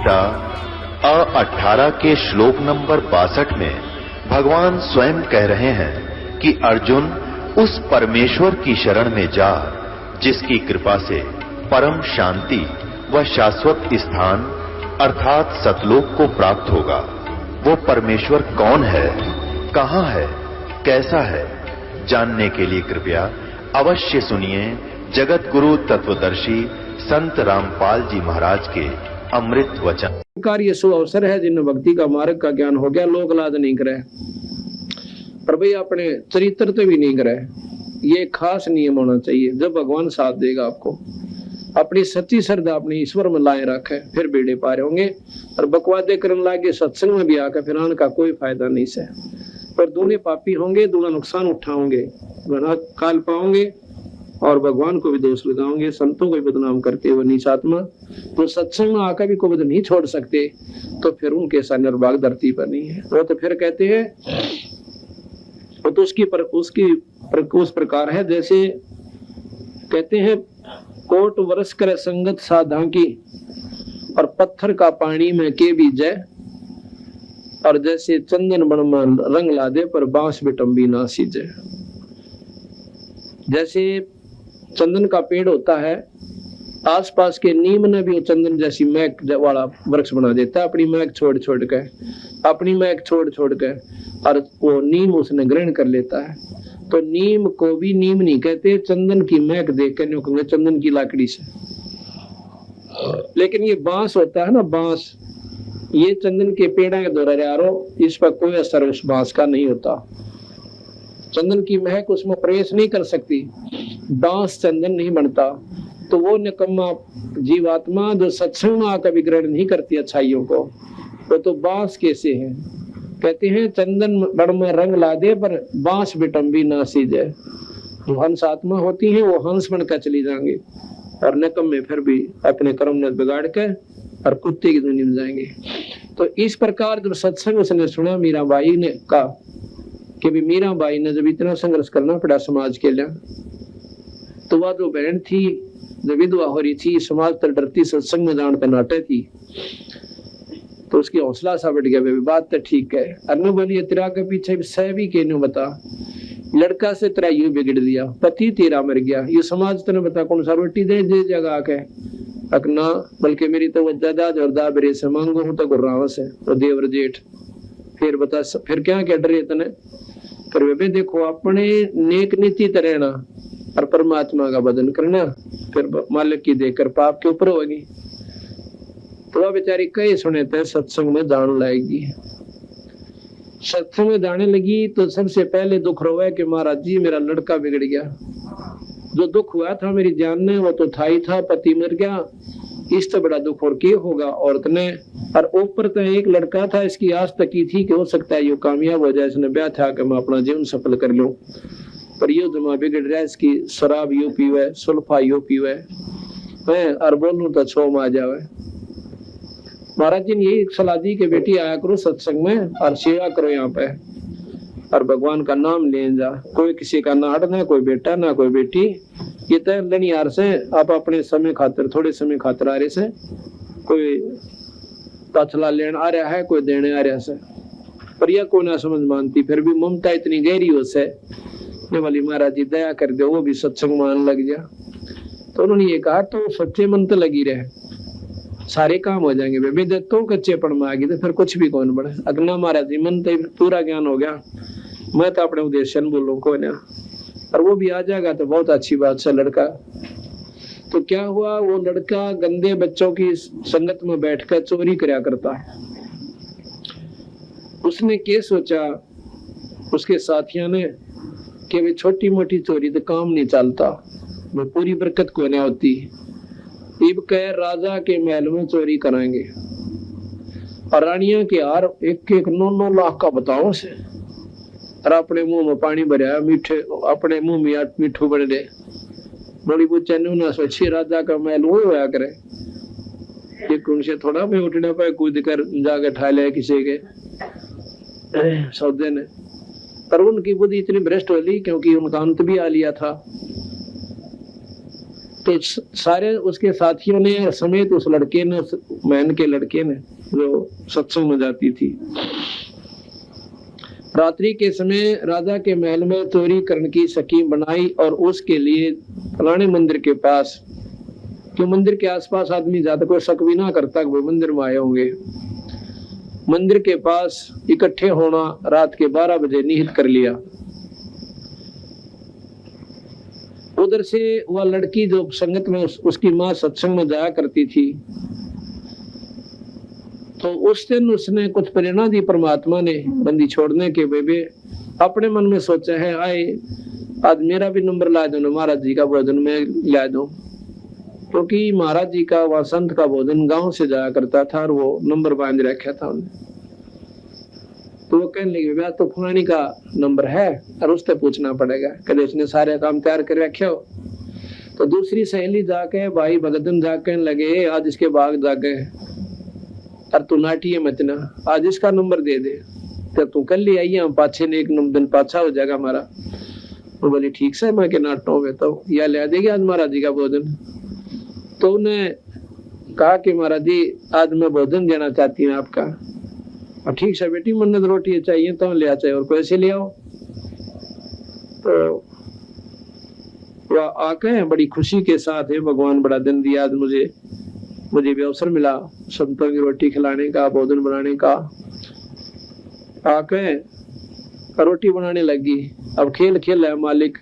गीता अ18 के श्लोक नंबर 62 में भगवान स्वयं कह रहे हैं कि अर्जुन उस परमेश्वर की शरण में जा जिसकी कृपा से परम शांति व शाश्वत स्थान अर्थात सतलोक को प्राप्त होगा। वो परमेश्वर कौन है, कहां है, कैसा है, जानने के लिए कृपया अवश्य सुनिए जगत गुरु तत्वदर्शी संत रामपाल जी महाराज के अमृत वचन। कार्य शुभ अवसर है जिन भक्ति का मार्ग का ज्ञान हो गया, लोक लाज नहीं करे पर भाई अपने चरित्र तो भी नहीं करे। ये खास नियम होना चाहिए। जब भगवान साथ देगा आपको, अपनी सच्ची श्रद्धा अपने ईश्वर में लाए रखे, फिर बेड़े पार होंगे। और बकवादे करने लागे सत्संग में भी आकर फिर आने का कोई फायदा नहीं से। पर दूने पापी होंगे, दूना नुकसान उठाओगे, गुनाह काल पाओगे और भगवान को भी दोष लगाओगे, संतों को भी बदनाम करते हुए नीच आत्मा। तो सत्संग में आकर भी को नहीं छोड़ सकते तो फिर उनके सा निर्भाग धरती पर नहीं है। वो तो फिर कहते हैं वो तो उस प्रकार है जैसे कहते हैं कोट वर्ष करे संगत साधा की और पत्थर का पानी में के भी जय, और जैसे चंदन बन में रंग ला दे पर बांस बिटम्बी ना सीजे। जैसे चंदन का पेड़ होता है, आसपास के नीम ने भी चंदन जैसी महक वाला वृक्ष बना देता है, अपनी महक छोड़ छोड़ के और वो नीम उसने ग्रहण कर लेता है। तो नीम को भी नीम नहीं कहते, चंदन की महक देख कर कहेंगे चंदन की लाकड़ी से। लेकिन ये बांस होता है ना, बांस, ये चंदन के पेड़ा के द्वारा यारो, इस पर कोई असर उस बांस का नहीं होता। चंदन की महक उसमें प्रवेश नहीं कर सकती, बांस चंदन नहीं बनता। तो वो निकम्मा जीवात्मा जो सत्संग में आकर भी ग्रहण नहीं करती अच्छाइयों को, वो तो बांस कैसे है। कहते हैं चंदन बड़ में रंग ला दे पर बांस बिटम्बी ना सीजे। जो हंस आत्मा होती है वो हंस बनकर चली जाएंगे और निकम्मे फिर भी अपने कर्म ने बिगाड़ के और कुत्ते की दुनिया में जाएंगे। तो इस प्रकार जब सत्संग उसने सुना मीराबाई ने कहा कि भी मीराबाई ने जब इतना संघर्ष करना पड़ा समाज के लिए, तो वह जो बहन थी जो विधवा हो रही थी, समाज तर डरती, सत्संग में जान पे नाटे थी, तो उसकी हौसला सा बढ़ गया। बात तो ठीक है, अनु बोलिए तेरा के पीछे सह भी कहने बता, लड़का से तेरा यूं बिगड़ दिया, पति तेरा मर गया, ये समाज तेने बता कौन सा रोटी दे जगह के अकना, बल्कि मेरी तो वजदा जोरदार बरे से मांगो हूं तो गुर्राव से और देवर जेठ। फिर बता फिर क्या डरे तने। पर वे देखो अपने नेक नीति तरहना और परमात्मा का भजन करना, फिर मालिक की देकर पाप के ऊपर होगी। तो वह बेचारी कई सुने थे सत्संग में जान लाएगी। सत्संग में जाने लगी तो सबसे पहले दुख रोया कि महाराज जी मेरा लड़का बिगड़ गया। जो दुख हुआ था मेरी जान ने वो तो था ही था, पति मर गया, इस तो बड़ा दुख और क्या होगा औरत ने। और ऊपर तो एक लड़का था, इसकी आस तक की थी कि हो सकता है ये कामयाब हो जाए, इसने ब्याह था कि मैं अपना जीवन सफल कर लूं। पर ये जमा बिगड़ रहा है, इसकी शराब यो पीवे, सुल्फा यो पीवे, और बोलूं तो छोम आ जावे। महाराज जी ने यही सलाह दी कि बेटी आया करो सत्संग में और सेवा करो यहाँ पे और भगवान का नाम ले जा। कोई किसी का ना हट, ना कोई बेटा ना कोई बेटी, ये तय लनियार से आप अपने समय खातिर, थोड़े समय खातिर आ रहे से, कोई ताछला लेने आ रहा है, कोई देने आ रहा से। पर यह कोई ना समझ मानती, फिर भी ममता इतनी गहरी हो से वाली महाराज जी दया कर दो, वो भी सत्संग मान लग गया। तो उन्होंने ये कहा तो सच्चे मन तो लगी रहे, सारे काम हो जाएंगे। बेबे तो कच्चे पड़ में आ गई तो फिर कुछ भी कौन बढ़े। अगना महाराज जी मन तो पूरा ज्ञान हो गया, मैं तो अपने उद्देश्य बोलूं को ना, और वो भी आ जाएगा तो बहुत अच्छी बात से लड़का। तो क्या हुआ, वो लड़का गंदे बच्चों की संगत में बैठकर चोरी करया करता है। उसने क्या सोचा उसके साथियों ने कि वे छोटी मोटी चोरी तो काम नहीं चलता, वो पूरी बरकत को नहीं होती। इब कह राजा के महल में चोरी कराएंगे और रानिया के हार 1-1 9 लाख का बताओ से, और अपने मुंह में पानी भरा, मीठे अपने मुंह में मीठू बन दे। बड़ी बुच्चा ना सोची राजा का महल वो होया करे, एक उनसे थोड़ा में उठने पाए, कूद कर जाके ठा ले किसी के सौदे ने। पर उनकी बुद्धि इतनी भ्रष्ट हो ली क्योंकि उनका अंत भी आ लिया था। तो सारे उसके साथियों ने समेत उस लड़के ने, मैन के लड़के ने जो सत्संग में जाती थी, रात्रि के समय राजा के महल में चोरी करने की स्कीम बनाई और उसके लिए फलाने मंदिर के पास, क्यों मंदिर के आसपास आदमी ज्यादा कोई शक भी ना करता कि वो मंदिर में आए होंगे, मंदिर के पास इकट्ठे होना रात के 12 बजे निहित कर लिया। उधर से वह लड़की जो संगत में उसकी माँ सत्संग में जाया करती थी, तो उस दिन उसने कुछ प्रेरणा दी परमात्मा ने बंदी छोड़ने के। बेबे अपने मन में सोचा है, आए आज मेरा भी नंबर ला दो, महाराज जी का भोजन में ला दो, क्योंकि महाराज जी का वह संत का भोजन गांव से जाया करता था और वो नंबर बांध रखा था उन्हें। तो वो कहने लगे, भैया तो फलानी का नंबर है और उससे पूछना पड़ेगा, कदे उसने सारे काम तैयार कर रखे हो। तो दूसरी सहेली जाके भाई भगतन जाके लगे, आज इसके बाग जाके और तू नाटी मत ना, आज इसका नंबर दे दे, तो तू कल ले आई, हम पाछे ने एक दिन पाछा हो जाएगा हमारा। वो बोली ठीक से, मैं के नाटों में तो या ले देगी आज महाराज जी का भोजन। तो उन्हें कहा कि महाराज जी आज मैं भोजन देना चाहती हूँ आपका। और ठीक से बेटी, मन्नत रोटी चाहिए तो ले आ, चाहिए और पैसे ले आओ। तो वह आके बड़ी खुशी के साथ है, भगवान बड़ा दिन दिया आज मुझे भी अवसर मिला संतों की रोटी खिलाने का, भोजन बनाने का। आके रोटी बनाने लगी। अब खेल खेल है मालिक,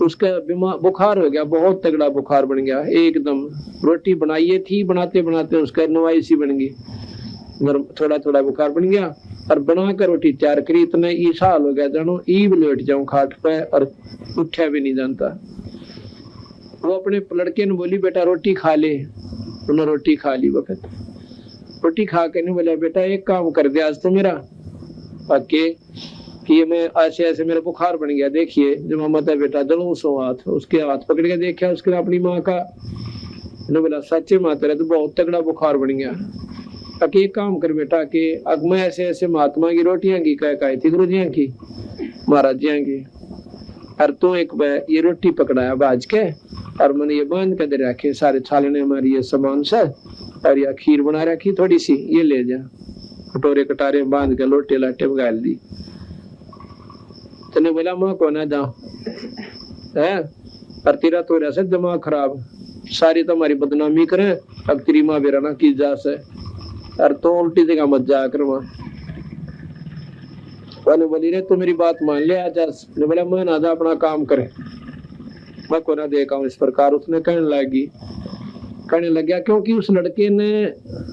उसका बीमार बुखार हो गया, बहुत तगड़ा बुखार बन गया एकदम। रोटी बनाई थी, बनाते बनाते उसका नवाई सी बन गई, थोड़ा थोड़ा बुखार बन गया। और बनाकर रोटी तैयार करी, इतने ईसा हाल हो गया जानो ईब लेट जाऊं खाट पे और उठा भी नहीं जानता। वो अपने लड़के ने बोली, बेटा रोटी खा ले। उन्होंने रोटी खा ली। वक्त रोटी खा के नहीं बोला, बेटा एक काम कर दे आज तो मेरा पक्के कि ये मैं ऐसे ऐसे मेरा बुखार बन गया, देखिए जब मत है बेटा जलूं सो हाथ। उसके हाथ पकड़ के देखा उसके अपनी माँ का, बोला सच्चे माँ तेरा तो बहुत तगड़ा बुखार बन गया। ताकि एक काम कर बेटा कि अब मैं ऐसे ऐसे महात्मा की रोटियां की कह थी, गुरु जी की महाराज जी की, और तू एक ये रोटी पकड़ाया बाज के और मैंने ये बांध के दे रखे सारे छालने हमारी ये सामान से, और यह खीर बना रखी थोड़ी सी, ये ले जा। कटोरे कटारे बांध के लोटे लाटे में गाल दी। तने बोला माँ को ना जाओ है, और तेरा तो ऐसे दिमाग खराब, सारी तुम्हारी बदनामी करे, अब तेरी माँ बेरा ना की जा से, और तो उल्टी जगह मत जाया कर। वहाँ बोली रे तू मेरी बात मान ले आजा। ने बोला मैं ना जा, अपना काम करे, मैं को ना देखा हूँ। इस प्रकार उसने कहने लग गया, क्योंकि उस लड़के ने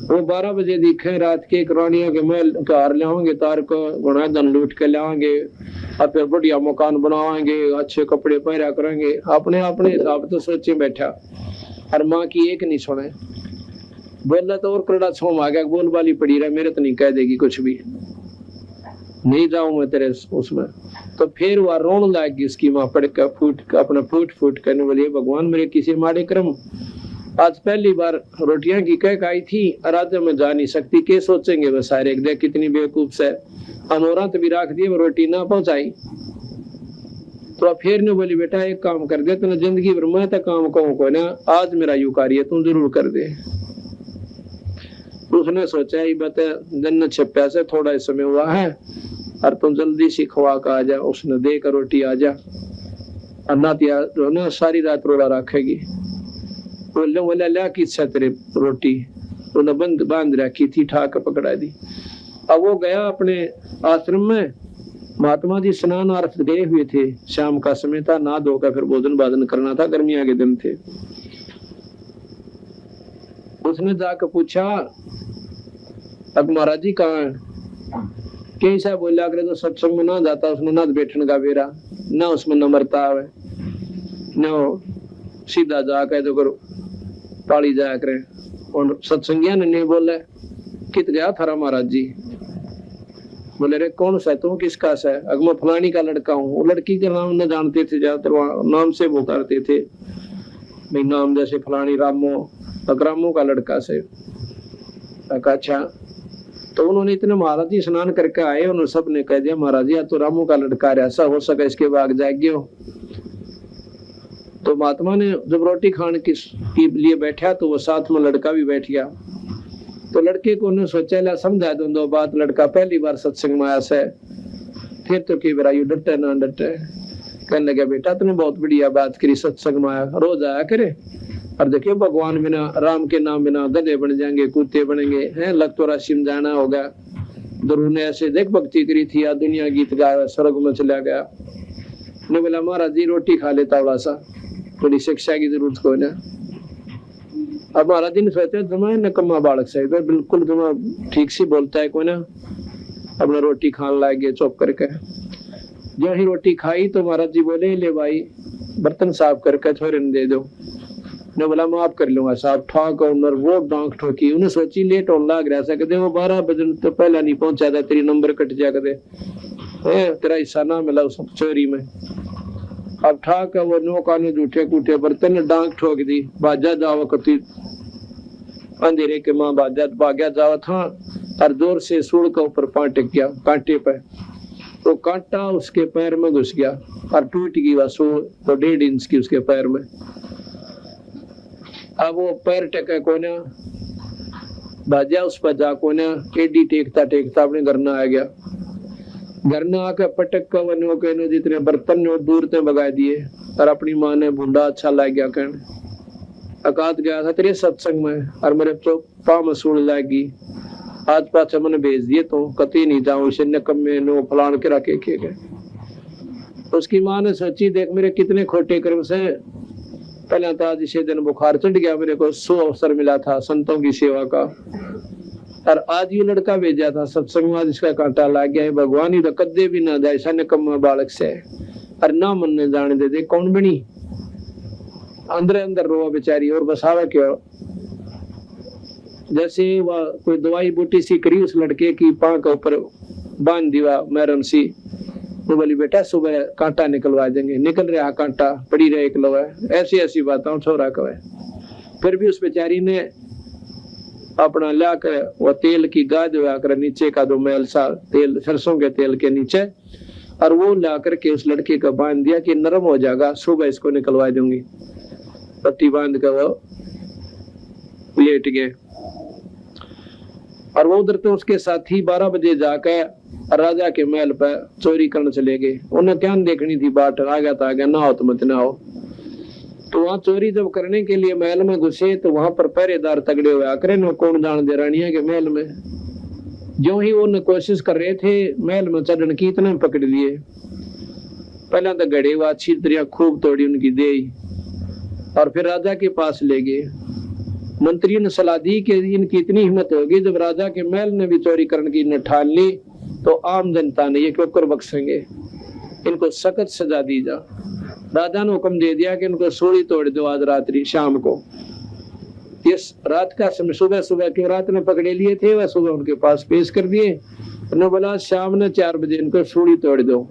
वो 12 बजे दिखे रात के रानियों के महल कार लाओगे, तार को गुना धन लूट के लाओगे और फिर बढ़िया मकान बनावाएंगे, अच्छे कपड़े पहरा करेंगे, अपने अपने हिसाब तो सोचे बैठा। और माँ की एक नहीं सुने, बोला तो और करड़ा छोम आ गया, बोल वाली पड़ी रहा, मेरे तो नहीं कह देगी कुछ भी, नहीं जाऊं मैं तेरे उसमें। तो फिर वह रोन लागी उसकी माँ, पड़ कर अपना फूट करने वाली, भगवान मेरे किसी माड़े क्रम, आज पहली बार रोटियां की कह आई थी, राजा में जा नहीं सकती, के सोचेंगे वो सारे, देख कितनी बेवकूफ से अमोरात भी रख दिए, वो रोटी ना पहुंचाई। तो फिर ने बोली बेटा एक काम कर दे, तूने जिंदगी भर मैं तो काम कहूँ को ना, आज मेरा यू कार्य तू जरूर कर दे। उसने सोचा ये बता दिन छप्या से थोड़ा ही समय हुआ है और तुम जल्दी सी खवा का आ जा। उसने देकर रोटी आ जा, अन्ना जो ना सारी रात रोड़ा रखेगी। बोले बोला लिया की इच्छा तेरे रोटी, उन्हें बांध रखी थी, ठाक पकड़ा दी। अब वो गया अपने आश्रम में, महात्मा जी स्नान अर्थ गए हुए थे, शाम का समय था, ना धोकर फिर भोजन बाजन करना था, गर्मियां के दिन थे। उसने जाकर पूछा अब महाराज जी कहाँ है? कैसा बोला करे तो सत्संग में ना जाता, उसमें ना बैठने का बेरा, ना उसमें नम्रता है, न सीधा जाकर तो करो पाली जाया करे। और सत्संगिया ने नहीं बोला कित गया थारा महाराज जी? बोले रे कौन सा तू, किसका सा? अगर मैं फलानी का लड़का हूँ। वो लड़की के नाम न जानते थे, ज्यादातर नाम से पुकारते थे, भाई नाम जैसे फलानी रामो, रामो का लड़का से। अच्छा, तो उन्होंने इतने महाराज जी स्नान करके आए, उन्होंने सबने कह दिया महाराज जी तो रामू का लड़का, ऐसा हो सका इसके बाग जागियो। तो महात्मा ने जब रोटी खाने के लिए बैठा तो वो साथ में लड़का भी बैठ गया। तो लड़के को उन्होंने सोचा ला समझा दो दो बात, लड़का पहली बार सत्संग में आया से, फिर तो कई बार यू डटे ना डटे। कहने लगा बेटा तूने बहुत बढ़िया बात करी, सत्संग में आया, रोज आया करे। और देखियो भगवान बिना, राम के नाम बिना गधे बन जाएंगे, कुत्ते बनेंगे, हैं लग तो राशि में जाना होगा। ध्रुव ने ऐसे देख भक्ति करी थी, या दुनिया गीत गाया, स्वर्ग में चला गया। ने बोला महाराज जी रोटी खा लेता थोड़ा सा, थोड़ी शिक्षा की जरूरत को ना। अब महाराज जी ने सोचा जमा नकम्मा बालक से, बिल्कुल जमा ठीक से बोलता है कोई ना, अपना रोटी खाने लग गए चुप करके। जो ही रोटी खाई तो महाराज जी बोले ले भाई बर्तन साफ करके छोरे ने दे दो। ने बोला माफ कर लूंगा साहब, ठाक और वो डांक ठोकी। उन्हें सोची लेट होने लग रहा सकते, वो 12 बजे तो पहला नहीं पहुंचा था, तेरी नंबर कट जा कर तेरा हिस्सा ना मिला उस चोरी में। अब ठाक है वो नो काने जूठे कूठे बर्तन डांक ठोक दी। बाजा जावा कती अंधेरे के माँ बाजा भाग्या जावा था, और जोर से सूढ़ का ऊपर पांव टिक गया कांटे पे। तो कांटा उसके पैर में घुस गया और टूट गई वह सूढ़, तो 1.5 इंच की उसके पैर में। अब वो पैर टेके को ना बाजा उस पर जा को ना एडी टेकता टेकता अपने घर न आ गया। घर न आकर पटक का वनो कहने जितने बर्तन ने दूर से भगा दिए, और अपनी माँ ने भूंडा अच्छा लग गया कहने। अकात गया था तेरे सत्संग में और मेरे तो पाँव में सूढ़ लागी, आज पाछा मैंने भेज दिए तो कती नहीं जाऊं इसे नकम में नो फलान के रखे गए। उसकी माँ ने सोची देख मेरे कितने खोटे कर्म से, पहले तो आज इसे दिन बुखार चढ़ गया, मेरे को 100 अवसर मिला था संतों की सेवा का, और आज ये लड़का भेजा था सत्संग में, इसका कांटा लग गया है। भगवान ही तो कदे भी ना जाए ऐसा निकम्मा बालक से, और ना मन ने जाने दे दे कौन बनी। अंदर अंदर रोआ बेचारी, और बसावा क्यों। जैसे वह कोई दवाई बूटी सी करी उस लड़के की पांव के ऊपर बांध दिया मैरम सी। वो बोली बेटा सुबह कांटा निकलवा देंगे, निकल रहा कांटा पड़ी रहे एकलवा। ऐसी ऐसी बातों छोरा कहे। फिर भी उस बेचारी ने अपना ला कर वो तेल की गाद कर नीचे का 2 मैल सा तेल सरसों के तेल के नीचे, और वो ला करके उस लड़के का बांध दिया कि नरम हो जाएगा, सुबह इसको निकलवा दूंगी। पट्टी बांध कर वो लेट गए। और वो उधर तो उसके साथी 12 बजे जाकर राजा के महल पर चोरी करने चले गए। उन्हें क्या देखनी थी बाट, आ गया था, आ गया, ना हो तो मत ना हो। तो वहां चोरी जब करने के लिए महल में घुसे तो वहां पर पहरेदार तगड़े हुए आकर न कौन जान दे रानिया के महल में। जो ही वो कोशिश कर रहे थे महल में चढ़ने की, इतने पकड़ लिए। पहले तो गड़े हुआ अच्छी तरह खूब तोड़ी उनकी दे, और फिर राजा के पास ले गए। मंत्री ने सलाह दी कि इनकी इतनी हिम्मत होगी, जब राजा के महल ने भी चोरी करने की न ठान ली तो आम जनता ने ये क्यों कर बख्शेंगे, इनको सख्त सजा दी जा। राजा ने हुक्म दे दिया कि इनको सूली तोड़ दो आज रात्रि शाम को। इस रात का समय सुबह सुबह के रात ने पकड़े लिए थे, वह सुबह उनके पास पेश कर दिए। उन्होंने बोला शाम ने 4 बजे इनको सूली तोड़ दो।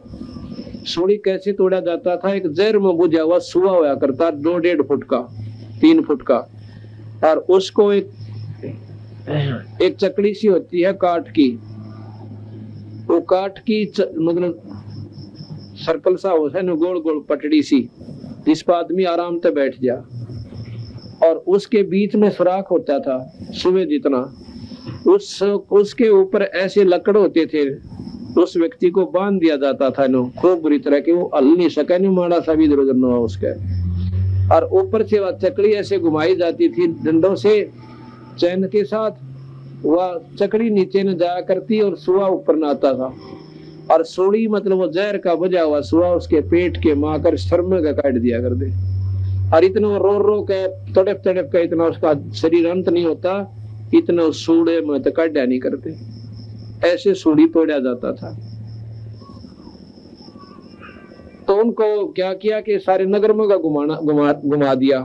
सूली कैसे तोड़ा जाता था, एक जहर में बुझा हुआ सुआ हुआ करता 2-1.5 फुट का 3 फुट का, और उसको एक चकड़ी सी होती है काठ की, वो काठ की मतलब सर्कल सा होता है न, गोल गोल पटड़ी सी, जिस पर आदमी आराम से बैठ जा, और उसके बीच में सुराख होता था सुबह जितना। उसके ऊपर ऐसे लकड़ होते थे, उस व्यक्ति को बांध दिया जाता था नो खूब बुरी तरह के, वो हल नहीं सका, नहीं माड़ा सा भी इधर उधर न हुआ उसके। और ऊपर से वह चकड़ी ऐसे घुमाई जाती थी डंडों से चैन के साथ, वह चकड़ी नीचे न जाया करती और सुआ ऊपर न आता था। और सोड़ी मतलब वो जहर का बजा हुआ सुआ उसके पेट के माकर शर्म का काट दिया कर दे। और इतना रो रो के तड़प तड़प के इतना उसका शरीर अंत नहीं होता, इतना सूड़े में तो काटा नहीं करते, ऐसे सूड़ी तोड़ा जाता था। तो उनको क्या किया कि सारे नगर में घुमा दिया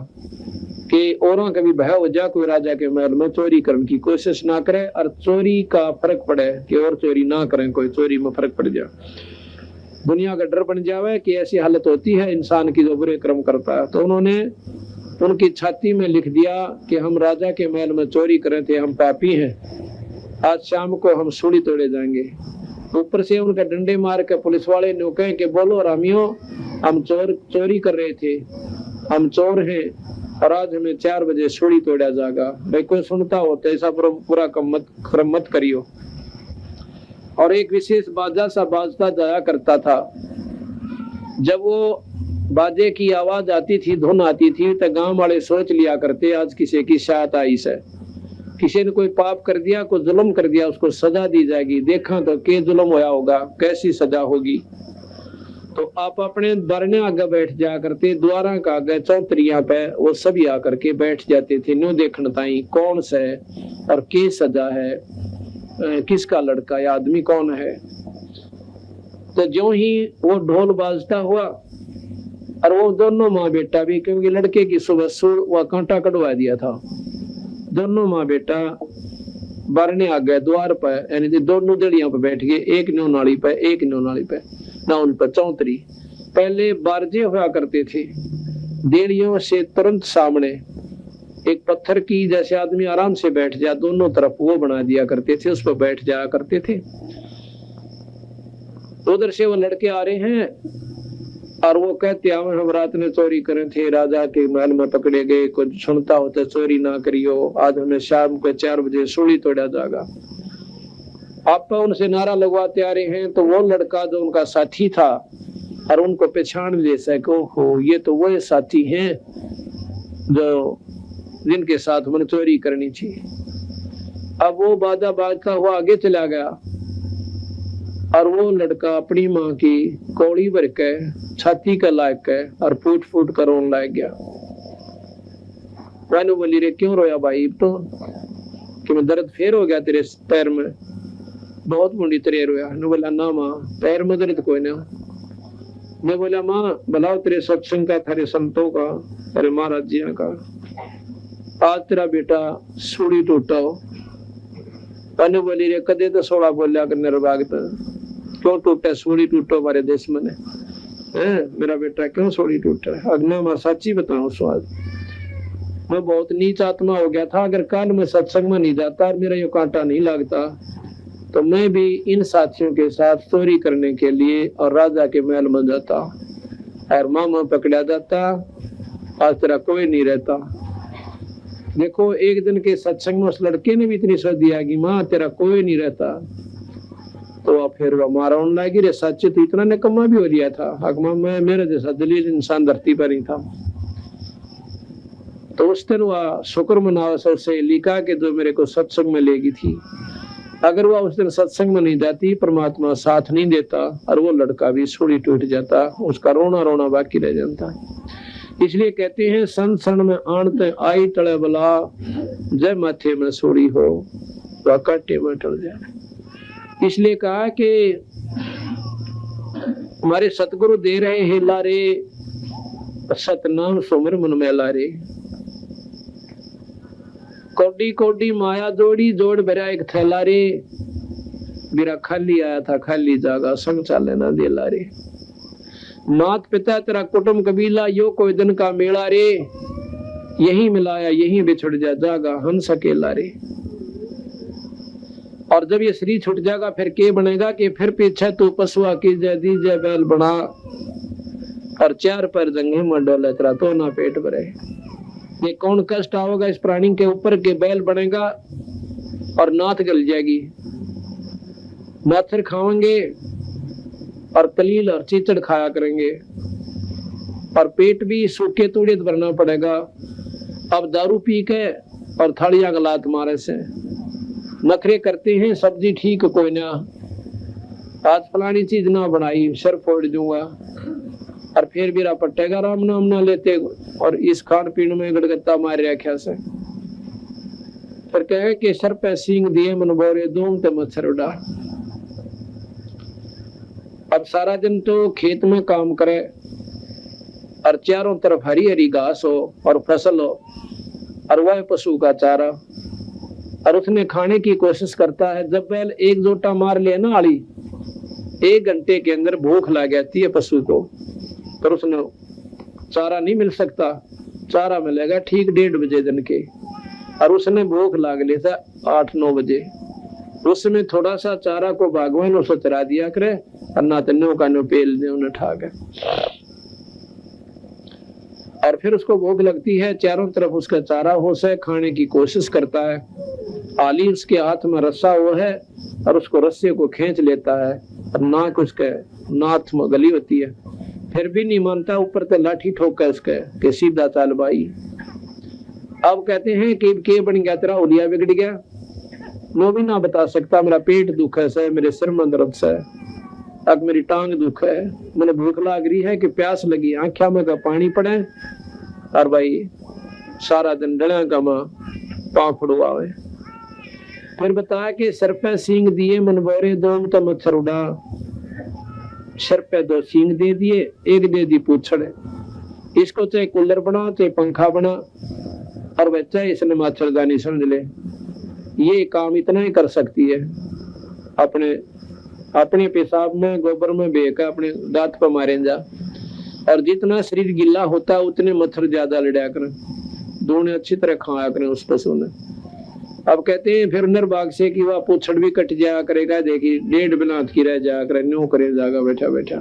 कि औरों का भी भय हो जा, कोई राजा के महल में चोरी करने की कोशिश ना करे, और चोरी का फर्क पड़े कि और चोरी ना करें, कोई चोरी में फर्क पड़ जाए, दुनिया का डर बन जावे कि ऐसी हालत होती है इंसान की जो बुरे कर्म करता है। तो उन्होंने उनकी छाती में लिख दिया कि हम राजा के महल में चोरी करे थे, हम पापी हैं, आज शाम को हम सूली तोड़े जाएंगे। ऊपर से उनका डंडे मार के पुलिस वाले ने कहे कि बोलो रामियों, हम चोरी कर रहे थे, हम चोर हैं और आज हमें 4 बजे सूली तोड़ा जाएगा। भाई कोई सुनता हो तो ऐसा पूरा क्रम मत करियो। और एक विशेष बाजा सा बाजता जाया करता था। जब वो बाजे की आवाज आती थी, धुन आती थी, तो गांव वाले सोच लिया करते आज किसी की शायद आई से, किसी ने कोई पाप कर दिया, कोई जुल्म कर दिया, उसको सजा दी जाएगी। देखा तो के जुल्म होया होगा, कैसी सजा होगी। तो आप अपने बरने आगे बैठ जाया करते, द्वारा का आगे चौतरिया पे वो सभी आकर के बैठ जाते थे। न्यू देखने ताई कौन से और के सजा है, किसका लड़का या आदमी कौन है। तो जो ही वो ढोल बाजता हुआ और वो दोनों माँ बेटा भी, क्योंकि लड़के की सुबह वह कांटा कटवा दिया था, दोनों माँ बेटा बरने आ गए द्वार पर, यानी दोनों दड़ियों पर बैठ गए, एक न्यू नाली पे एक न्यू नाली पे, ना उन पर चौतरी। पहले बारजे हुआ करते थे, देड़ियों से तुरंत सामने एक पत्थर की जैसे आदमी आराम से बैठ जाए, दोनों तरफ वो बना दिया करते थे, उस पर बैठ जाया करते थे। उधर से वो लड़के आ रहे हैं और वो कहते हम रात में चोरी करे थे, राजा के महल में पकड़े गए, कुछ सुनता हो तो चोरी ना करियो, आज हमें शाम को 4 बजे सूली तोड़ा जाएगा। आप उनसे नारा लगवाते आ रहे हैं। तो वो लड़का जो उनका साथी था और उनको पहचान ले सको, हो ये तो वो साथी हैं जो जिनके साथ मैंने चोरी करनी थी। अब वो बाजा बाजता हुआ आगे चला गया और वो लड़का अपनी माँ की कौड़ी भर के छाती का लायक है और फूट फूट कर रोने लग गया। मैंने बोली रे क्यों रोया भाई, तो कि मैं दर्द फेर हो गया तेरे पैर में, बहुत मुंडी तेरे रोया। ने बोला ना माँ पैर में दर्द कोई ना। मैं बोला माँ भलाओ तेरे सत्संग का, तेरे संतों का, तेरे महाराज जी का, आज तेरा बेटा सूली टूटा हो। मैंने बोली रे कदे तो 16 बोलिया करने रबाग क्यों टूटा, सूली टूटो हमारे देश में मेरा बेटा क्यों सूली टूटा है। अग्नि मैं सच्ची बताऊं स्वाद, मैं बहुत नीच आत्मा हो गया था। अगर काल में सत्संग में नहीं जाता और मेरा ये कांटा नहीं लगता तो मैं भी इन साथियों के साथ चोरी करने के लिए और राजा के महल में जाता और मामा पकड़ा जाता। आज तेरा कोई नहीं रहता। देखो एक दिन के सत्संग में उस लड़के ने भी इतनी सोच दिया कि माँ तेरा कोई नहीं रहता। तो फिर हमारा लगी रे सच तो इतना निकम्मा भी हो लिया था। अगमा मैं मेरे जैसा दलील इंसान धरती पर ही था। तो उस दिन वह शुक्र मनावा सबसे लिखा के जो मेरे को सत्संग में लेगी थी, अगर वह उस दिन सत्संग में नहीं जाती, परमात्मा साथ नहीं देता और वो लड़का भी सूली टूट जाता, उसका रोना रोना बाकी रह जाता। इसलिए कहते हैं संसरण में आणते आई टले बला, जय माथे में सूली हो वह कांटे में टल जाए। इसलिए कहा कि हमारे सतगुरु दे रहे हैं लारे, सतनाम सुमिर मन में लारे। कोडी कोडी माया जोड़ी जोड़ भरा एक थैला रे, मेरा खाली आया था खाली जागा संग चाले ना दे लारे। मात पिता तेरा कुटुंब कबीला यो कोई दिन का मेला रे, यही मिलाया यही बिछड़ जा जागा हम सकेला रे। और जब ये शरीर छूट जाएगा फिर के बनेगा कि फिर पीछे तू पशुआ की जय दी जय बैल बना और 4 पैर जंगे में डोले तेरा तो ना पेट भरे। ये कौन कष्ट आओगा इस प्राणी के ऊपर के बैल बनेगा और नाथ गल जाएगी, माथर खाएंगे और तलील और चीचड़ खाया करेंगे और पेट भी सूखे तूड़े भरना पड़ेगा। अब दारू पी के और थालियां गलात मारे से नखरे करते हैं, सब्जी ठीक कोई ना, आज फलानी चीज ना बनाई सर फोड़ दूंगा और फिर मेरा पट्टेगा राम नाम ना लेते और इस खान पीन में गड़गत्ता मार रखा से फिर कहे कि सर पे सींग दिए मन बोरे दूम ते मच्छर उड़ा। अब सारा दिन तो खेत में काम करे और चारों तरफ हरी हरी घास हो और फसल हो और वह पशु का चारा और उसने खाने की कोशिश करता है। जब बैल एक जोटा मार ले ना आली, 1 घंटे के अंदर भूख लग जाती है पशु को, पर उसने चारा नहीं मिल सकता। चारा मिलेगा ठीक 1:30 बजे दिन के और उसने भूख लाग ले था 8-9 बजे। उसमें थोड़ा सा चारा को बागवान उसको चरा दिया करे और ना तन्नों का नो पेल दे उन्हें ठा गए। और फिर उसको भूख लगती है, चारों तरफ उसका चारा होश है, खाने की कोशिश करता है, आली उसके हाथ में रस्सा वो है और उसको रस्से को खींच लेता है और नाक उसके नाथ में गली होती है, फिर भी नहीं मानता, ऊपर से लाठी ठोक है उसके कि सीधा चाल भाई। अब कहते हैं कि के बन गया तेरा, उलिया बिगड़ गया, मैं भी ना बता सकता, मेरा पेट दुख है, मेरे सिर में दर्द है, अब मेरी टांग दुख है, मैंने भूख लग रही है कि प्यास लगी, आंखों में का पानी पड़े और भाई सारा दिन डलिया का मां पांव फड़ुआवे। फिर बताया कि सर पे सींग दिए मन बोरे, दो तो मच्छर उड़ा, सर पे 2 सींग दे दिए, एक दे दी पूछड़, इसको चाहे कूलर बना चाहे पंखा बना और बच्चा इसने मच्छरदानी समझ ले, ये काम इतना ही कर सकती है। अपने पेशाब में गोबर में बेका अपने दांत पर मारे जा, और जितना शरीर गिल्ला होता है उतने मच्छर ज्यादा लड़ा करें, दोनों अच्छी तरह खाया करें उस पशु ने। अब कहते हैं फिर निर्भाग से कि वह पूछड़ भी कट जाया करेगा, देखिए 1.5 बिनात की रह जाया करे, न्यू करे जाएगा बैठा बैठा।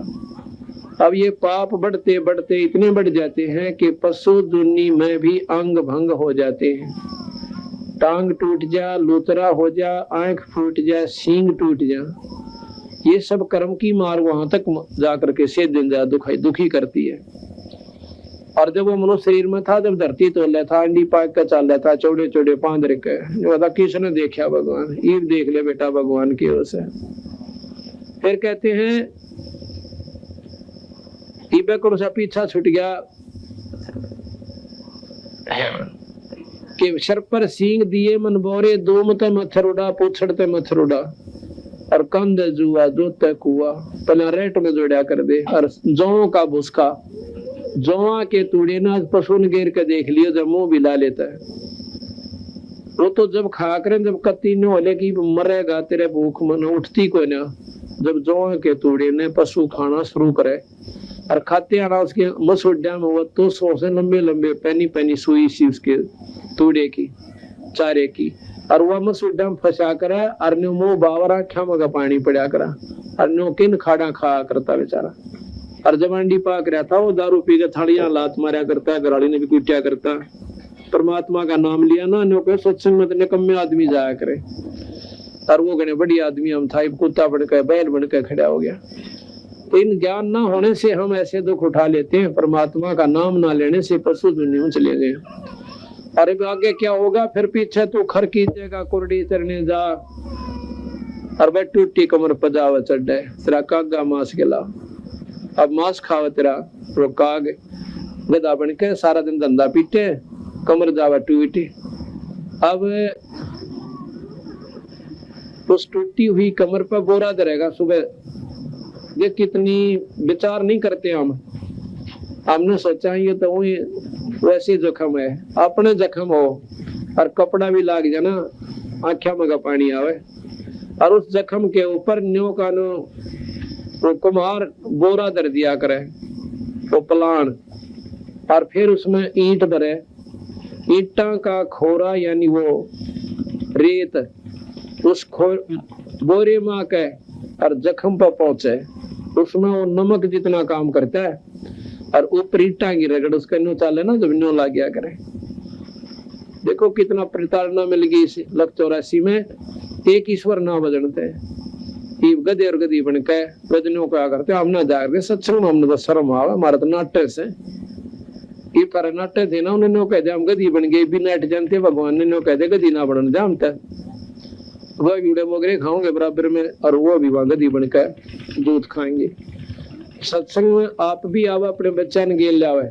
अब ये पाप बढ़ते बढ़ते इतने बढ़ जाते हैं कि पशु दुनी में भी अंग भंग हो जाते हैं, टांग टूट जा, लूतरा हो जा, आंख फूट जा, सींग टूट जा, ये सब कर्म की मार वहां तक जाकर के से दिन जा दुखी करती है। और जब वो मनुष्य शरीर में था, जब धरती तोल था, अंडी पाक का चल रहा था, चौड़े चौड़े पांद रखे, किसने देखा भगवान, ईब देख ले बेटा भगवान की ओर से। फिर कहते हैं ईबे को पीछा छूट गया कि सर पर सींग दिए मन बोरे, दोम ते मच्छर उड़ा, पूछड़ ते मच्छर उड़ा, और कंध जुआ जोते कुआ, पहले रेट में जोड़ा कर दे, और जौ का भुसका, जौआ के तूड़े ना पशु ने घेर के देख लियो, जब मुंह बिला लेता है वो तो जब खा करें, जब कत्ती न होले की मरेगा तेरे भूख मन उठती को ना, जब जौआ के तूड़े ने पशु खाना शुरू करे और खाते आना उसके मसूड्या में, वो तो 100 से लंबे लंबे पैनी पैनी सुई सी उसके तूड़े की चारे की, और वह मसूड्या में फंसा करा और न्यू मुंह बावरा ख्याम का पानी पड़ा करा और न्यू किन खाड़ा खा करता बेचारा। और जब अंडी पाक रहा था वो दारू पी के थालियां लात मारा करता है, घराड़ी ने भी कुटिया करता, परमात्मा का नाम लिया ना, न्यू के सत्संग में निकम्मे आदमी जाया करे, और वो गणे बड़ी आदमी हम था, कुत्ता बनकर बैल बनकर खड़ा हो गया। तो इन ज्ञान ना होने से हम ऐसे दुख उठा लेते हैं, परमात्मा का नाम ना लेने से पशु दुनिया में चले गए। अरे आगे क्या होगा, फिर पीछे तू खर कीजिएगा, कुरडी चरने जा, और वह टूटी कमर पजावा चढ़े, तेरा कागा मांस गिला, अब मांस खावा तेरा वो काग गधा बन के सारा दिन धंधा पीटे, कमर जावा टूटी। अब उस टूटी हुई कमर पर बोरा धरेगा सुबह, ये कितनी विचार नहीं करते हमने सोचा ये तो वही वैसे जख्म है, अपने जख्म हो और कपड़ा भी लाग जाना, आंखों में का पानी आवे, और उस जख्म के ऊपर न्यो का नो वो कुम्हार बोरा धर दिया करे, वो पलान, और फिर उसमें ईंट भरे, ईंटा का खोरा यानी वो रेत उस बोरे में आके और जख्म पर पहुंचे, उसमें वो नमक जितना काम करता है, और ऊपर ईंटा की रगड़ उसका न्यू चाले ना, जब न्यू लाग गया करे। देखो कितना प्रताड़ना मिल गई इस 84 में, एक ईश्वर ना बजनते गधे और गधी बन के वजनों क्या करते, हम ना जाकर सत्संग, हमने तो शर्म आवा, हमारा तो नाट्य से ये पर नाट्य थे ना, उन्होंने कह दिया हम गधी बन गए, भी नाट जानते, भगवान ने कह दिया गधी ना बनने जानता, वह कीड़े मोगरे खाओगे बराबर में, और वो भी वहां गधी बनकर दूध खाएंगे। सत्संग में आप भी आओ, अपने बच्चा ने गेल लावे,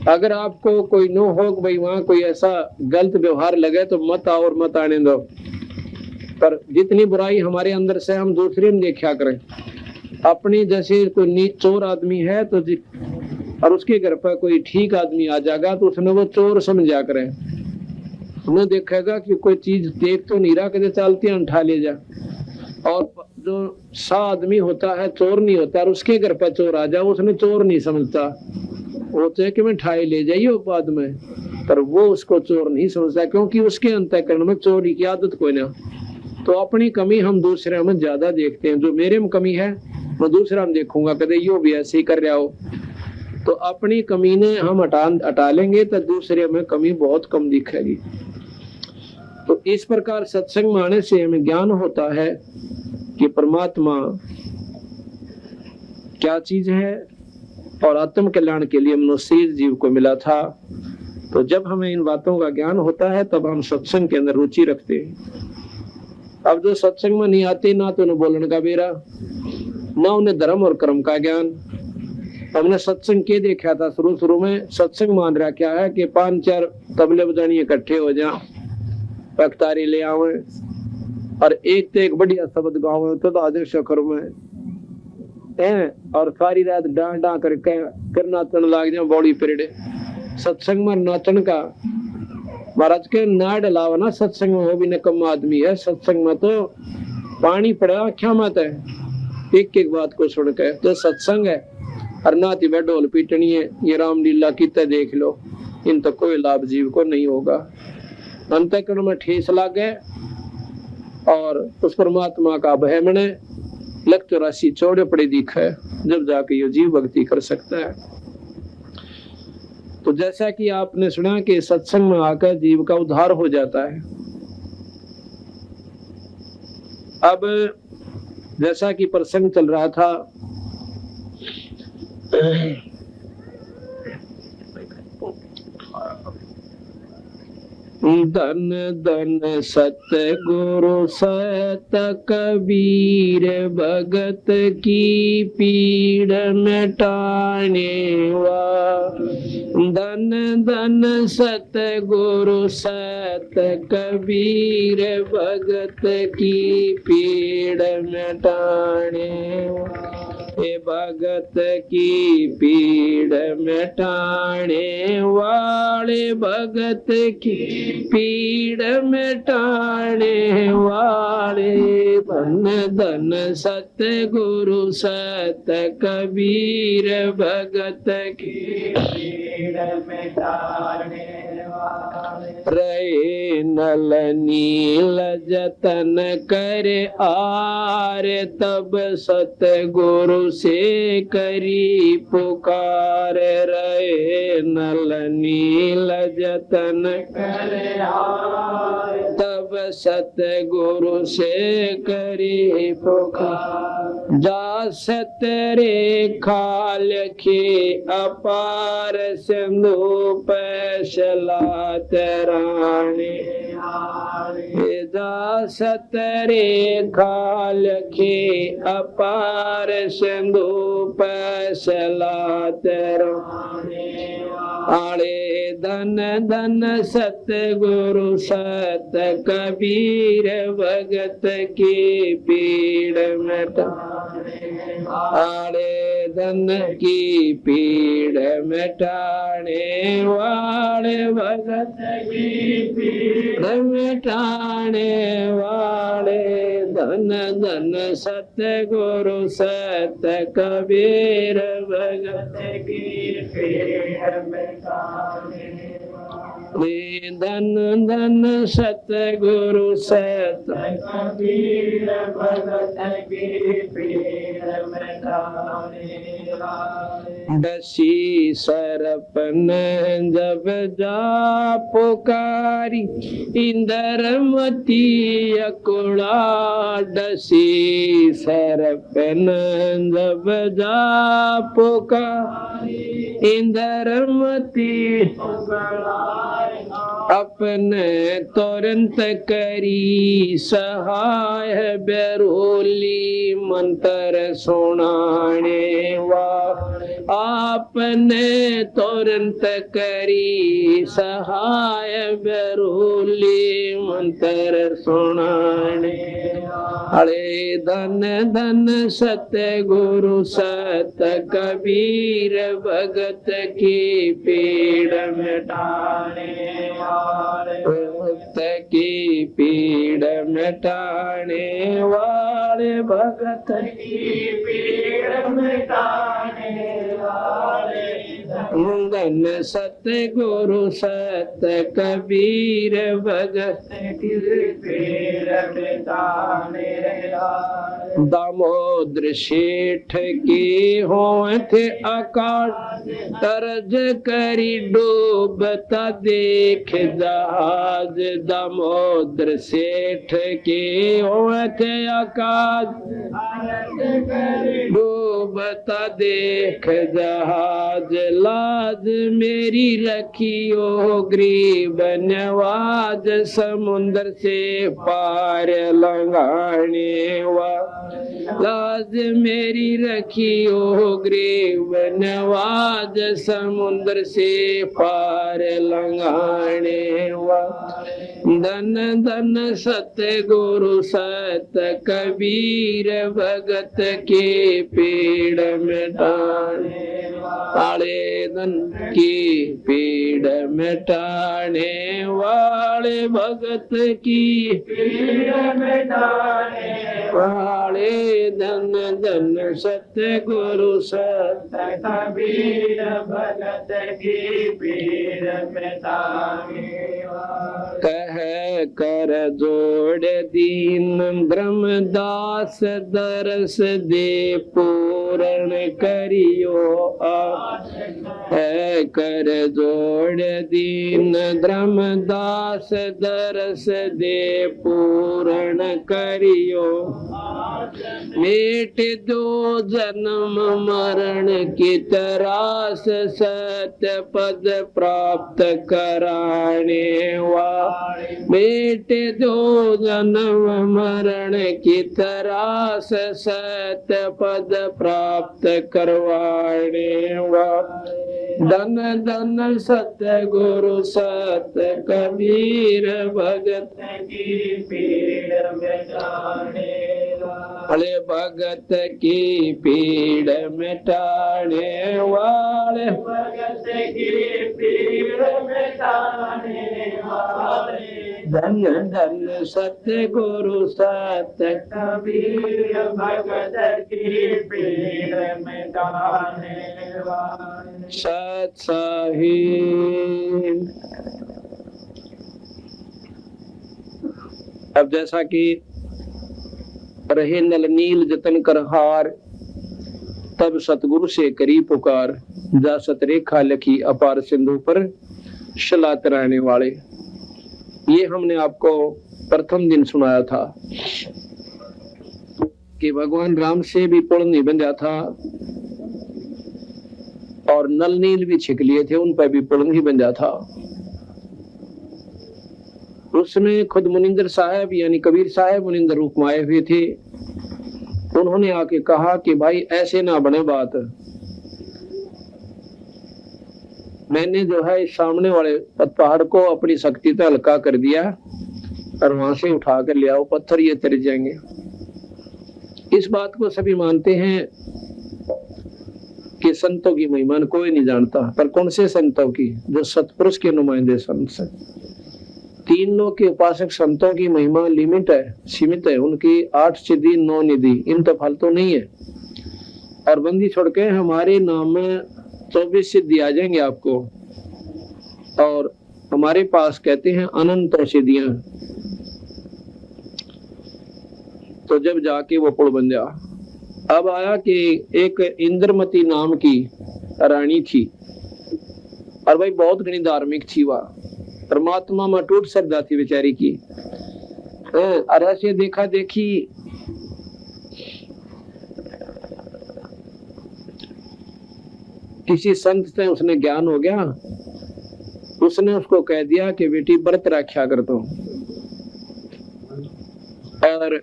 अगर आपको कोई नो हो भाई वहां कोई ऐसा गलत व्यवहार लगे तो मत आओ और मत आने दो, पर जितनी बुराई हमारे अंदर से हम दूसरे में देखा करें। अपनी जैसे कोई नीच चोर आदमी है तो और उसके घर पर कोई ठीक आदमी आ जाएगा तो उसने वो चोर समझा करें, उन्हें देखेगा कि कोई चीज देख तो नहीं रहा, कदे चलती उठा ले जा, और जो सा आदमी होता है चोर नहीं होता, और उसके घर पर चोर आ जाए उसने चोर नहीं समझता, वो तो है कि मैं ठाई ले जाइए बाद में, पर वो उसको चोर नहीं समझता, क्योंकि उसके अंतःकरण में चोरी की आदत कोई ना। तो अपनी कमी हम दूसरे में ज्यादा देखते हैं, जो मेरे में कमी है मैं दूसरा में देखूंगा, कदे यो भी ऐसे ही कर रहा हो, तो अपनी कमी ने हम हटा लेंगे तो दूसरे में कमी बहुत कम दिखेगी। तो इस प्रकार सत्संग में आने से हमें ज्ञान होता है कि परमात्मा क्या चीज है और आत्म कल्याण के लिए मनुष्य जीव को मिला था। तो जब हमें इन बातों का ज्ञान होता है तब हम सत्संग के अंदर रुचि रखते हैं। अब जो सत्संग में नहीं आते, ना तो उन्हें बोलने का बेरा, ना उन्हें धर्म और कर्म का ज्ञान। हमने सत्संग के देखा था शुरू में, सत्संग मान रहा क्या है कि 5-4 तबले बजानी इकट्ठे हो जा, पखतारी ले आवे और एक तो एक बढ़िया शब्द गावे तो आदर शखर में और सारी रात डां डां कर नाचन लाग जाए बॉडी पीरियड। सत्संग में नाचन का महाराज के ना डलावा ना, सत्संग में वो भी निकम आदमी है। सत्संग में तो पानी पड़ा आख्या मत है, एक एक बात को सुन के तो सत्संग है। और नाती वे ढोल पीटनी है, ये रामलीला कितने देख लो, इन तो कोई लाभ जीव को नहीं होगा। अंतःकरण में ठेस लागे और उस परमात्मा का भय मने लग तो राशि चौड़े पड़े दिखे, जब जाके ये जीव भक्ति कर सकता है। तो जैसा कि आपने सुना कि सत्संग में आकर जीव का उद्धार हो जाता है। अब जैसा कि प्रसंग चल रहा था, धन धन सतगुरु सत कबीर भगत की पीड़ मिटाने वा। धन धन सतगुरु सत कबीर भगत की पीड़ मिटाने वा। भगत की पीड़ मिटाने वाले, भगत की पीड़ मिटाने वाले। धन धन सतगुरु सत कबीर भगत की पीड़ मिटाने वाले। रहे नल नील जतन करे आर, तब सतगुरु से करी पुकार। रहे नल नील जतन करे आर, तब सतगुरु से करी पुकार। जा सतरे खाल खे अपार, सिंधु पैसला तराने। जा सतरे खाल खे अपार, सिंधु पैसला तराने आले। धन धन सतगुरु सत कबीर भगत की पीड़ मिटाने आले। धन की पीड़ मिटाने वाले, भगत की पीड़ मिटाने वाले। धन धन सतगुरु सत कबीर भगत की पीड़ मिटाने वाले। धन धन सतगुरु सत कबीर भगत की पीड़ मिटाने वाले। डसी सरपन जब जा पुकारी, इंद्रमती अकुड़ा। डसी सरपन जब जा पुकारी, इंद्रमती अपने तुरंत करी सहाय। बेरोली मंत्र सुनाने वा, आपने तुरंत करी सहाय। बेरोली मंत्र सुनाने अरे। धन धन सतगुरु सत कबीर भगत की पीड़ मिटाने वाले। भक्त की पीड़ मिटाने वाले, भगत की पीड़ मिटाने वाले। धन सत्य गुरु सत्य कबीर भगत दामोदर सेठ की होत अकाल तरज करी डूबता देख जहाज दामोदर सेठ की होत अकाल डूबता देख जहाज लाज मेरी रखियो गरीब नवाज समुद्र से पार लंघाने वा लाज मेरी रखियो गरीब नवाज समुद्र से पार लंघाने वा धन धन सत्य गुरु सत्य कबीर भगत के पीड़ मिटाने वाले धन की पीड़ मिटाने वाले भगत की पीड़ मिटाने वाले धन धन सत्य गुरु सत्य कबीर भगत की पीड़ मिटाने कह कर जोड़ दीन ब्रह्मदास दरस दे पूर्ण करियो है कर जोड़ दीन ब्रह्मदास दरस दे पूर्ण करियो मेट दो जन्म मरण की तरास सत्य पद प्राप्त कराने वा मेट दो जन्म मरण की तरास सत्य पद प्राप्त करवाने वा धन धन सत्य गुरु सत्य कबीर भगत की पीड़ मिटाने वाले भगत की पीड़ मिटाने वाले भगत की पीड़ मिटाने वाले धन धन सत्य गुरु सत्य कबीर भगत की पीड़ मिटाने वाले सत साहिब। अब जैसा कि रहे नल नील जतन कर हार तब सतगुरु से करी पुकार जा सत रेखा लखी अपार सिंधु पर शला तराने वाले, ये हमने आपको प्रथम दिन सुनाया था कि भगवान राम से भी पुल नहीं बंधा था और नल नील भी छिक लिए थे, उन पर भी पुल नहीं बंधा था। उसमें खुद मुनिंदर साहब यानी कबीर साहब मुनिंदर रूप में आए हुए थे। उन्होंने आके कहा कि भाई ऐसे ना बने बात, मैंने जो है इस सामने वाले पहाड़ को अपनी शक्ति से हल्का कर दिया और वहां से उठा कर ले आओ, पत्थर ये तर जाएंगे। इस बात को सभी मानते हैं कि संतों की महिमा कोई नहीं जानता, पर कौन से संतों की? जो सतपुरुष के नुमाइंदे संत से। तीन लोग के उपासक संतों की महिमा लिमिट है, सीमित है, उनकी 8 सिद्धि 9 निधि, इन तो फालतू नहीं है। और बंदी छोड़ के हमारे नाम में 24 सिद्धि आ जाएंगे आपको, और हमारे पास कहते हैं अनंत सिद्धियां। तो जब जाके वो पुल बन जा, अब आया कि एक इंद्रमती नाम की रानी थी, और भाई बहुत घनी धार्मिक थी, वह परमात्मा में टूट श्रद्धा थी बेचारी की। और ऐसे देखा देखी किसी संत से उसने ज्ञान हो गया, उसने उसको कह दिया कि बेटी व्रत रखा कर दो, और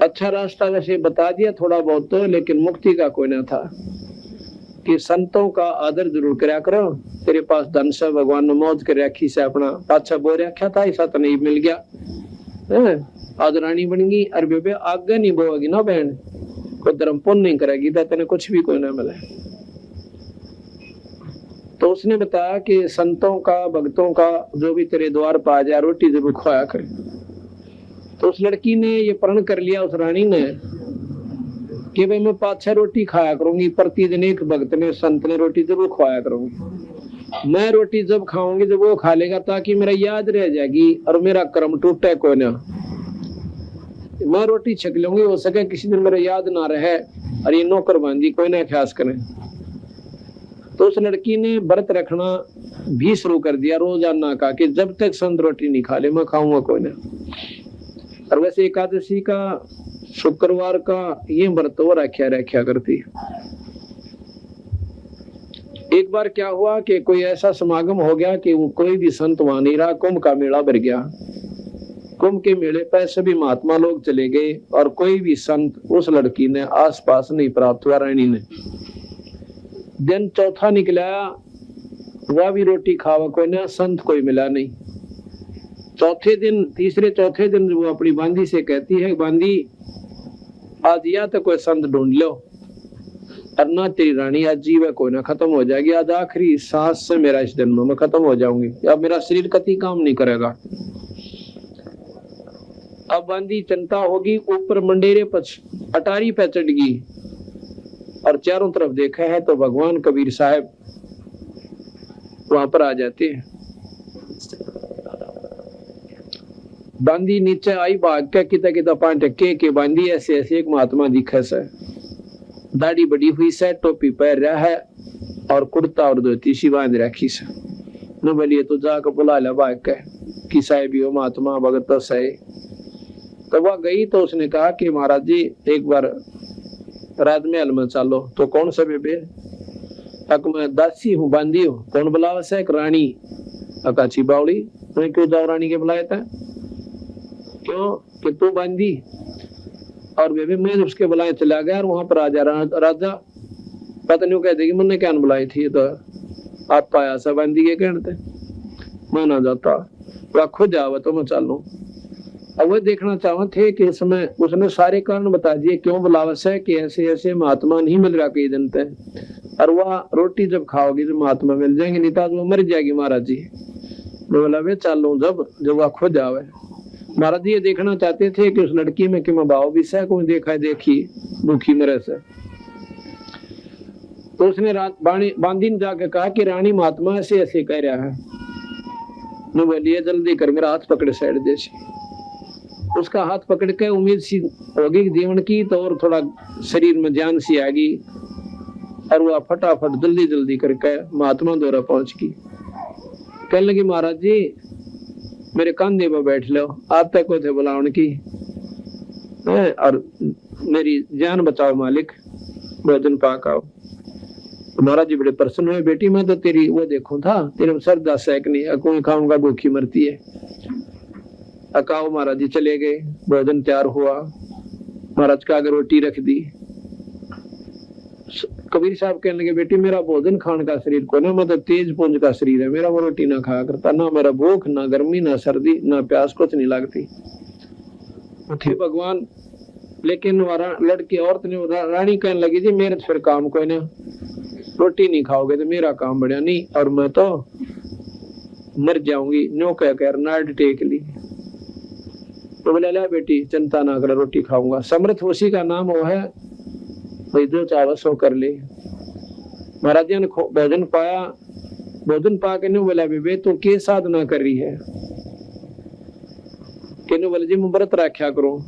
अच्छा रास्ता वैसे बता दिया थोड़ा बहुत तो, लेकिन मुक्ति का कोई ना था। कि संतों का आदर जरूर कराया करो, तेरे पास धन से भगवान ने मौज कर रखी से अपना पाछा बो रखा था, ऐसा तो नहीं मिल गया। आदरानी बन गई, और बेबे आगे नहीं बोगी ना बहन, कोई धर्म पुण्य नहीं करेगी तो तेने कुछ भी कोई ना मिले। तो उसने बताया कि संतों का भक्तों का जो भी तेरे द्वार पर आ जाए रोटी जरूर खुआया करे। तो उस लड़की ने ये प्रण कर लिया, उस रानी ने, कि भाई मैं 5-6 रोटी खाया करूंगी, प्रतिदिन एक भक्त ने संत ने रोटी जरूर खवाया करूंगी। मैं रोटी जब खाऊंगी जब वो खा लेगा, ताकि मेरा याद रह जाएगी और मेरा कर्म टूटे कोई ना। मैं रोटी छक लूंगी, हो सके किसी दिन मेरा याद ना रहे और ये नौकर बांधी कोई ना ख्यास करे। तो उस लड़की ने व्रत रखना भी शुरू कर दिया रोजाना का, कि जब तक संत रोटी नहीं खा ले मैं खाऊंगा कोई ना। और वैसे एकादशी का शुक्रवार का ये व्रत वो रखा करती। एक बार क्या हुआ कि कोई ऐसा समागम हो गया कि वो कोई भी संत वहां नहीं रहा, कुंभ का मेला भर गया। कुंभ के मेले पर सभी महात्मा लोग चले गए और कोई भी संत उस लड़की ने आसपास नहीं प्राप्त हुआ। रानी ने दिन चौथा निकला, वह भी रोटी खावा कोई ना, संत कोई मिला नहीं। तीसरे चौथे दिन वो अपनी बांदी से कहती है, बांदी आज या तो कोई संत ढूंढ लो, और ना तेरी रानी आज जीव कोई ना, खत्म हो जाएगी। आज आखिरी सांस से मेरा इस जन्म में खत्म हो जाऊंगी, अब मेरा शरीर कति काम नहीं करेगा। अब बांदी चिंता होगी, ऊपर मंडेरे पर अटारी पे चढ़ गई और चारों तरफ देखा है तो भगवान कबीर साहब वहां पर आ जाते हैं। बांदी नीचे आई, भाग के किता पांच टक्के के बांदी ऐसे ऐसे एक महात्मा दिखे से, दाढ़ी बड़ी हुई से, टोपी पहन रहा है और कुर्ता और धोती सी बांध रखी से। न बोलिए तो जाकर बुला ले भाग के कि साहब यो महात्मा भगत सही। तो वह गई तो उसने कहा कि महाराज जी एक बार राजमहल में चलो। तो कौन सा बेबे? अक मैं दासी हूँ, बांदी हूँ। कौन बुलावा से? एक रानी। अकाची बावड़ी। मैं क्यों जाओ रानी के बुलाया था? क्यों कि तू बांदी? और बेबे मैं उसके बुलाए चला गया और वहां पर राजा पता नहीं कह देगी मैंने क्या बुलाई थी। तो आप पाया सा बांदी के कहते मैं ना जाता, वह खुद जावा तो मैं चालू। अब वह देखना चाहते थे कि इसमें उसने सारे कारण बता दिए क्यों बुलावस है, कि ऐसे ऐसे महात्मा नहीं मिल रहा कई दिन तक, और वह रोटी जब खाओगी तो महात्मा मिल जाएंगे, नहीं तो वो मर जाएगी महाराज जी। बोला वे चालू जब वह खुद आवे। महाराज जी ये देखना चाहते थे कि उस लड़की में कि मैं भाव भी से कोई देखा देखी भूखी मरे से। तो उसने बांदी ने जाके कहा कि रानी महात्मा ऐसे ऐसे कह रहा है। बोलिए जल्दी कर मेरा हाथ पकड़ साइड जैसे। उसका हाथ पकड़ के उम्मीद सी होगी जीवन की, तो और थोड़ा शरीर में जान सी आ गई और वह फटाफट जल्दी जल्दी करके महात्मा द्वारा पहुंच गई। कहने लगी महाराज जी मेरे कंधे पर बैठ लो, आप तक को थे बुलावन की और मेरी जान बचाओ मालिक, भोजन पाक आओ। महाराज जी बड़े प्रसन्न हुए, बेटी मैं तो तेरी वो देखूं था तेरे श्रद्धा सैक नहीं, अकुई खाऊंगा भूखी मरती है। अकाओ महाराज जी चले गए, भोजन तैयार हुआ, महाराज का आगे रोटी रख दी। कबीर साहब कहने लगे बेटी मेरा भोजन खाने का शरीर को ना, मतलब तेज पुंज का शरीर है मेरा, वो रोटी ना खाया करता, ना मेरा भूख ना गर्मी ना सर्दी ना प्यास कुछ नहीं लगती थे भगवान। लेकिन लड़की औरत ने रानी कहने लगी जी मेरे फिर काम कोई ना, रोटी नहीं खाओगे तो मेरा काम बढ़िया नहीं और मैं तो मर जाऊंगी। नो कह कर नाड़ टेक ली। तो बोले ला बेटी चिंता ना कर रोटी खाऊंगा। समर्थ उसी का नाम वो है, भाई जो चाहो सो कर ले। महाराज जी ने भोजन पाया, भोजन पा के बोला बेबे तो के साधना कर रही है? कि बोले जी मैं व्रत रखा करूं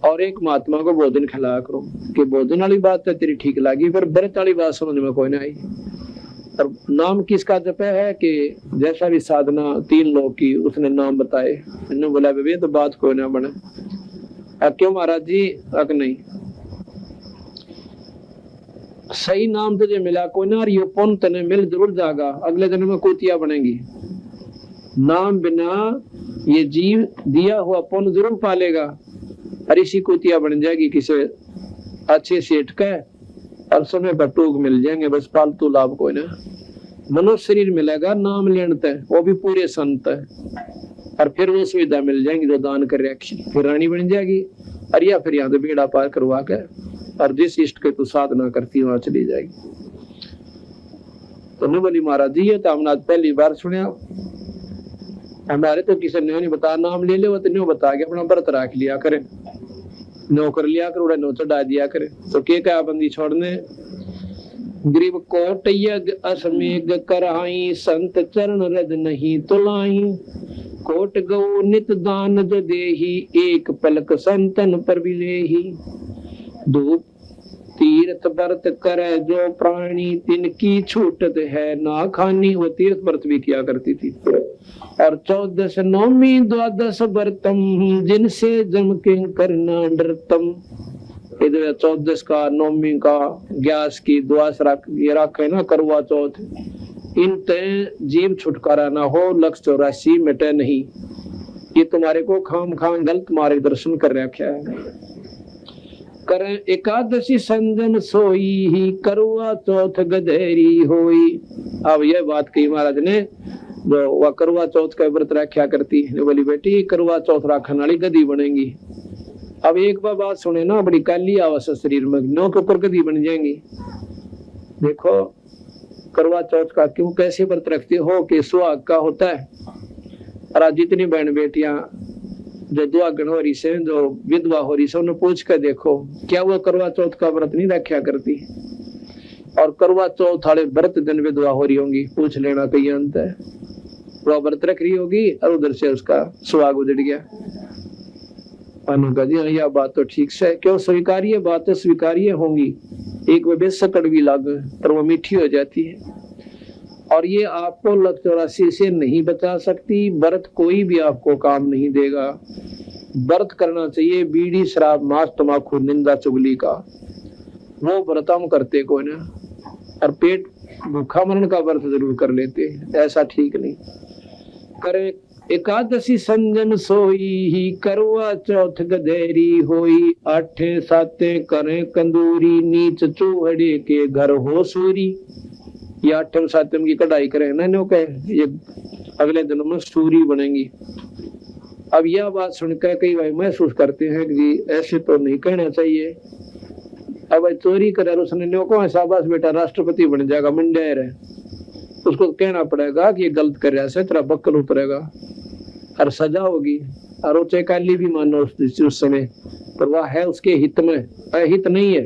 और एक महात्मा को भोजन खिलाया करूं। कि भोजन वाली बात तो तेरी ठीक लगी, फिर व्रत वाली बात समझ में कोई ना आई। और नाम किसका जप है कि जैसा भी साधना 3 लोग की उसने नाम बताए। इन्होंने बोला बेबे तो बात कोई ना बने। क्यों महाराज जी? अक नहीं, सही नाम तुझे मिला कोई ना, और ये पुण्य तने मिल जरूर जाएगा, अगले जन्म में कुतिया बनेगी। नाम बिना ये जीव दिया हुआ पुण्य जरूर पालेगा और इसी कुतिया बन जाएगी किसी अच्छे सेठ का, और समय पर टूक मिल जाएंगे, बस फालतू लाभ कोई ना। मनुष्य शरीर मिलेगा नाम लेने तक, वो भी पूरे संत है, और फिर वो सुविधा मिल जाएंगी जो दान कर रखी, फिर रानी बन जाएगी, और या फिर यहाँ से बेड़ा पार करवा के और जिस इष्ट के तू साधना करती वहां चली जाएगी। तो नहीं बोली महाराज जी ये तो हमने आज पहली बार सुना, हमारे तो किसी ने नहीं बताया, नाम ले ले वो तो नहीं बता के अपना व्रत रख लिया करें। नौकर लिया कर उड़ा नो चढ़ा दिया करे। तो के क्या बंदी छोड़ने गरीब कोट यज्ञ असमेघ कराई संत चरण रज नहीं तुलाई कोट गौ नित दान जो देही एक पलक संतन पर विलेही धूप तीर्थ व्रत करे जो प्राणी तिनकी छूटत है ना खानी। वो तीर्थ व्रत भी किया करती थी। और 14 नौमी 12 व्रतम जिनसे जम के करना डरतम। 14 का नौमी का ग्यास की द्वास ये रखे ना करवा चौथ। इन तय जीव छुटकारा ना हो लक्ष्य 84 मिटे नहीं। ये तुम्हारे को खाम खाम गलत मार्गदर्शन कर रखा है। करें एकादशी संजन सोई ही करवा चौथ गधेरी होई। अब यह बात कही महाराज ने जो वह करवा चौथ का व्रत रखा करती है बोली बेटी करवा चौथ रखने वाली गधी बनेगी। अब एक बार बात सुने ना बड़ी काली आवास शरीर में नो के ऊपर गधी बन जाएंगी। देखो करवा चौथ का क्यों कैसे व्रत रखते हो कि सुहाग का होता है। और जितनी बहन बेटियां जो दुआगन हो रही से जो विधवा हो रही से उन्हें पूछ कर देखो क्या वो करवा चौथ का व्रत नहीं रखा करती। और करवा चौथ वाले व्रत दिन विधवा हो रही होंगी पूछ लेना कहीं अंत है। वो व्रत रख रही होगी और उधर से उसका सुहाग उजड़ गया। यह बात तो ठीक से क्यों स्वीकार्य बातें स्वीकार्य होंगी। एक वे बेशक कड़वी लागे पर वो मीठी हो जाती है। और ये आपको लक्ष्य 84 से नहीं बचा सकती। व्रत कोई भी आपको काम नहीं देगा। व्रत करना चाहिए बीड़ी शराब मांस तमाकू निंदा चुगली का। वो व्रत हम करते को ना और पेट भूखा मरण का व्रत जरूर कर लेते। ऐसा ठीक नहीं करे। एकादशी संजन सोई ही करवा चौथ गधेरी होई 8 7 करें कंदूरी नीच चूहड़े के घर हो सूरी। ये 8 7 की कढ़ाई करें ना नो कहे ये अगले दिनों में सूरी बनेंगी। अब यह बात सुनकर कई भाई महसूस करते हैं कि जी ऐसे तो नहीं कहना चाहिए। अब चोरी करे उसने नो को शाबाश बेटा राष्ट्रपति बन जाएगा मंडेर है। उसको कहना पड़ेगा कि ये गलत कर रहा है तेरा बक्कल उतरेगा और सजा होगी। और वो चेकाली भी मानो उस समय पर वह है उसके हित में अहित नहीं है।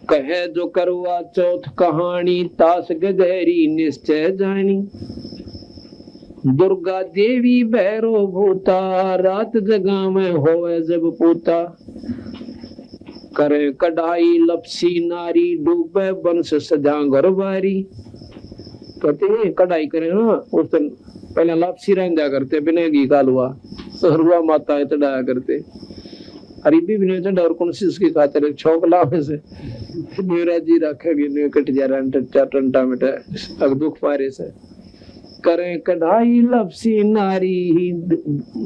कहे जो करवा चौथ कहानी तास गहरी निश्चय जानी। दुर्गा देवी भैरो भूता रात जगह में होवे जब पूता। करे कढ़ाई लपसी नारी डूबे वंश सजा घरबारी। कहते हैं कढ़ाई करे ना उस दिन पहले लपसी रंजा करते बिना घी का हलवा सहरुआ माता चढ़ाया करते। अरीबी भी नहीं चढ़ा और कौन सी उसकी खातिर छौक लावे से न्यूरा जी रखेगी न्यू कट जा रहा टंटा मिटा अग दुख पारे से। करें कढ़ाई लपसी नारी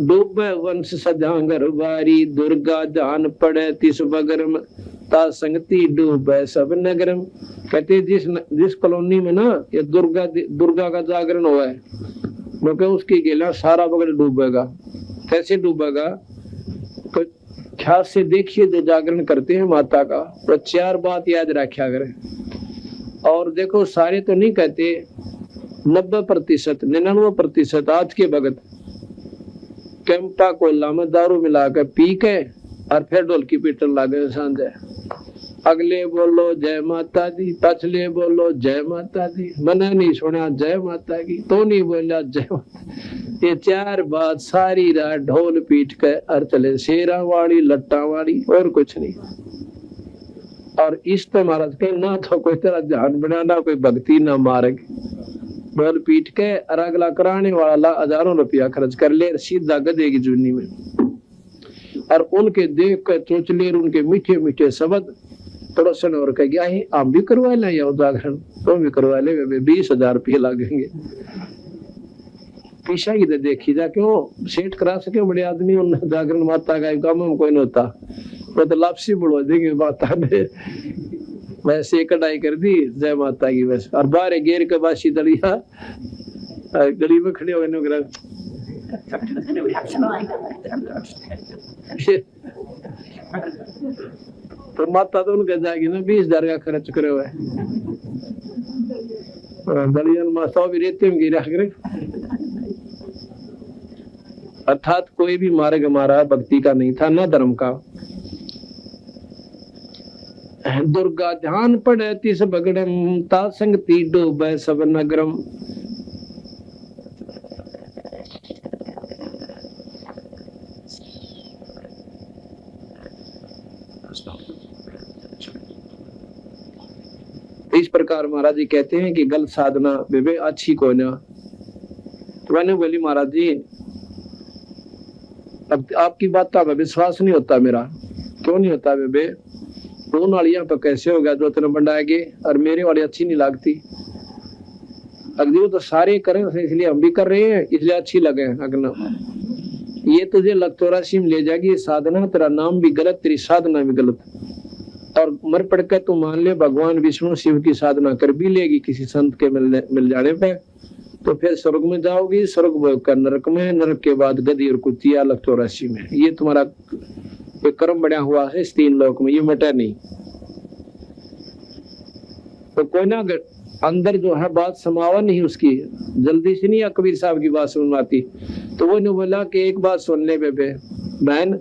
डूबे वंश सजांगर बारी। दुर्गा जान पड़े तिस बगरम ता संगति डूबे सब नगरम। कहते जिस कॉलोनी में ना ये दुर्गा का जागरण हुआ है क्योंकि उसकी गेला सारा बगल डूबेगा। कैसे डूबेगा तो ख्याल से देखिए जो जागरण करते हैं माता का तो 4 बात याद रखा करें। और देखो सारे तो नहीं कहते 90% 99% आज के भगत कैंपा कोला में दारू मिलाकर पी के और फिर ढोलकी पीटन लागे सांझे। अगले बोलो जय माता दी पछले बोलो जय माता दी। मैंने नहीं सुना जय माता की तो नहीं बोला जय माता। ये 4 बात सारी रात ढोल पीट के और चले शेरा वाली लट्टा वाली और कुछ नहीं। और इस पे महाराज के ना तो कोई तरह ध्यान बनाना कोई भक्ति ना मार्ग ढोल पीट के और अगला कराने वाला हजारों रुपया खर्च कर ले सीधा गधे की जूनी में। और उनके देख कर चोचले उनके मीठे मीठे शब्द पड़ोसन और कह गया है आप भी करवा लें या उदाहरण तो भी करवा ले 20,000 रुपये लगेंगे। पीछा ही देखी जा क्यों सेठ करा सके बड़े आदमी उन जागरण माता का काम में कोई नहीं होता। वो तो लापसी बढ़वा देंगे माता ने वैसे कढ़ाई कर दी जय माता की बस। और बाहर गेर के बासी दलिया गली में खड़े हो तो माता तो उनके जाएगी ना 20,000 का खर्च करे हुए। दलियन माता भी रेते में गिरा करे। अर्थात कोई भी मार्ग हमारा भक्ति का नहीं था, न धर्म का। दुर्गा ध्यान पड़े तिस बगड़म, ता संगति डूबे सब नगरम। इस प्रकार महाराज जी कहते हैं कि गलत साधना बेबे अच्छी कोई ना। तो मैंने बोली महाराज जी अब आपकी बात का विश्वास नहीं होता मेरा। क्यों नहीं होता बेबे? दो नालियां पर कैसे हो गया जो तेने बनाएंगे और मेरे वाली अच्छी नहीं लगती। अगली तो सारे करें इसलिए हम भी कर रहे हैं, इसलिए अच्छी लगे। अगला ये तुझे लखतौरासी में ले जाएगी ये साधना, तेरा नाम भी गलत, तेरी साधना भी गलत। और मर पड़ कर तू मान ले भगवान विष्णु शिव की साधना कर भी लेगी किसी संत के मिल जाने पे, तो फिर स्वर्ग में जाओगी, स्वर्ग भोग कर नरक में, नरक के बाद गदी और कुतिया लखतौरासी में। ये तुम्हारा कर्म बढ़िया हुआ है इस 3 लोक में, ये मटा नहीं। तो कोई ना अंदर जो है बात समावा नहीं उसकी, जल्दी से नहीं कबीर साहब की बात सुनवाती। तो वो ने बोला कि एक बात सुन ले बेबे बहन,